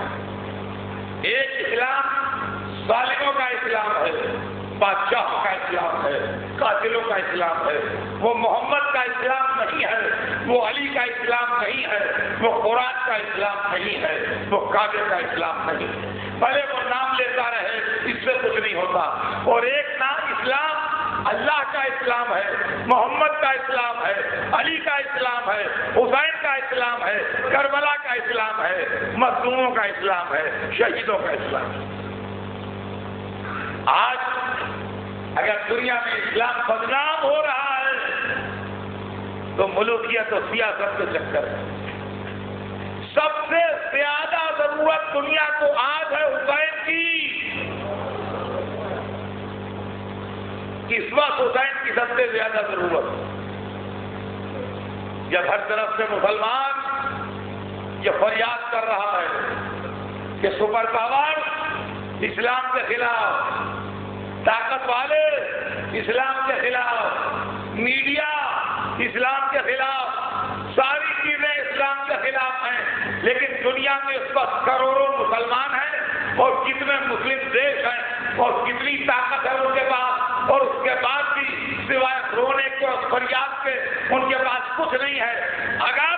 ایک اسلام ظالموں کا اسلام ہے، بادشاہوں کا اسلام ہے، قاتلوں کا اسلام ہے. وہ محمد کا اسلام نہیں ہے، وہ علی کا اسلام نہیں ہے، وہ قرآن کا اسلام نہیں ہے، وہ کعبے کا اسلام نہیں ہے. بھلے وہ نام لیتا رہے، اس سے کچھ نہیں ہوتا. اور ایک نام اسلام اللہ کا اسلام ہے، محمد کا اسلام ہے، علی کا اسلام ہے، حسین کا اسلام ہے، کربلا کا اسلام ہے، مظلوموں کا اسلام ہے، شہیدوں کا اسلام ہے. آج اگر دنیا میں اسلام بدنام ہو رہا ہے تو ملوکیت و سیاست کے چکر ہے. سب سے زیادہ ضرورت دنیا کو آج ہے حسین کی. اس وقت حسین کی سب سے زیادہ ضرورت، جب ہر طرف سے مسلمان یہ فریاد کر رہا ہے کہ سپر پاور اسلام کے خلاف، طاقت والے اسلام کے خلاف، میڈیا اسلام کے خلاف، ساری چیزیں اسلام کے خلاف ہیں. لیکن دنیا میں اس وقت کروڑوں مسلمان ہیں اور کتنے مسلم دیش ہیں اور کتنی طاقت ہے ان کے پاس، اور اس کے بعد بھی سوائے رونے کے اور فریاد کے ان کے پاس کچھ نہیں ہے. اگر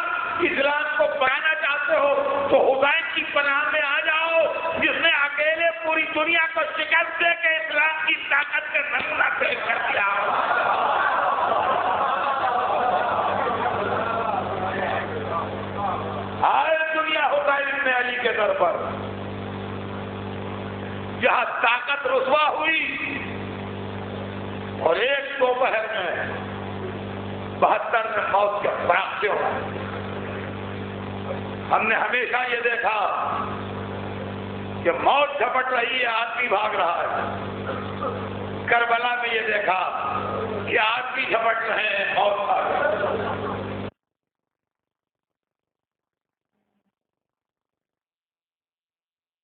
اسلام کو بچانا چاہتے ہو تو حسین کی پناہ میں آ جاؤ، جس نے اکیلے پوری دنیا کو شکست دے کے اسلام کی طاقت کا نمونہ پیش کر دیا. آئے دنیا حسین ابن علی کے در پر، جہاں طاقت رسوا ہوئی اور ایک دوپہر میں 72 میں موت کے فراختے ہو. ہم نے ہمیشہ یہ دیکھا کہ موت جھپٹ رہی ہے، آدمی بھاگ رہا ہے. کربلا میں یہ دیکھا کہ آدمی جھپٹ رہے ہیں، موت بھاگ رہا ہے.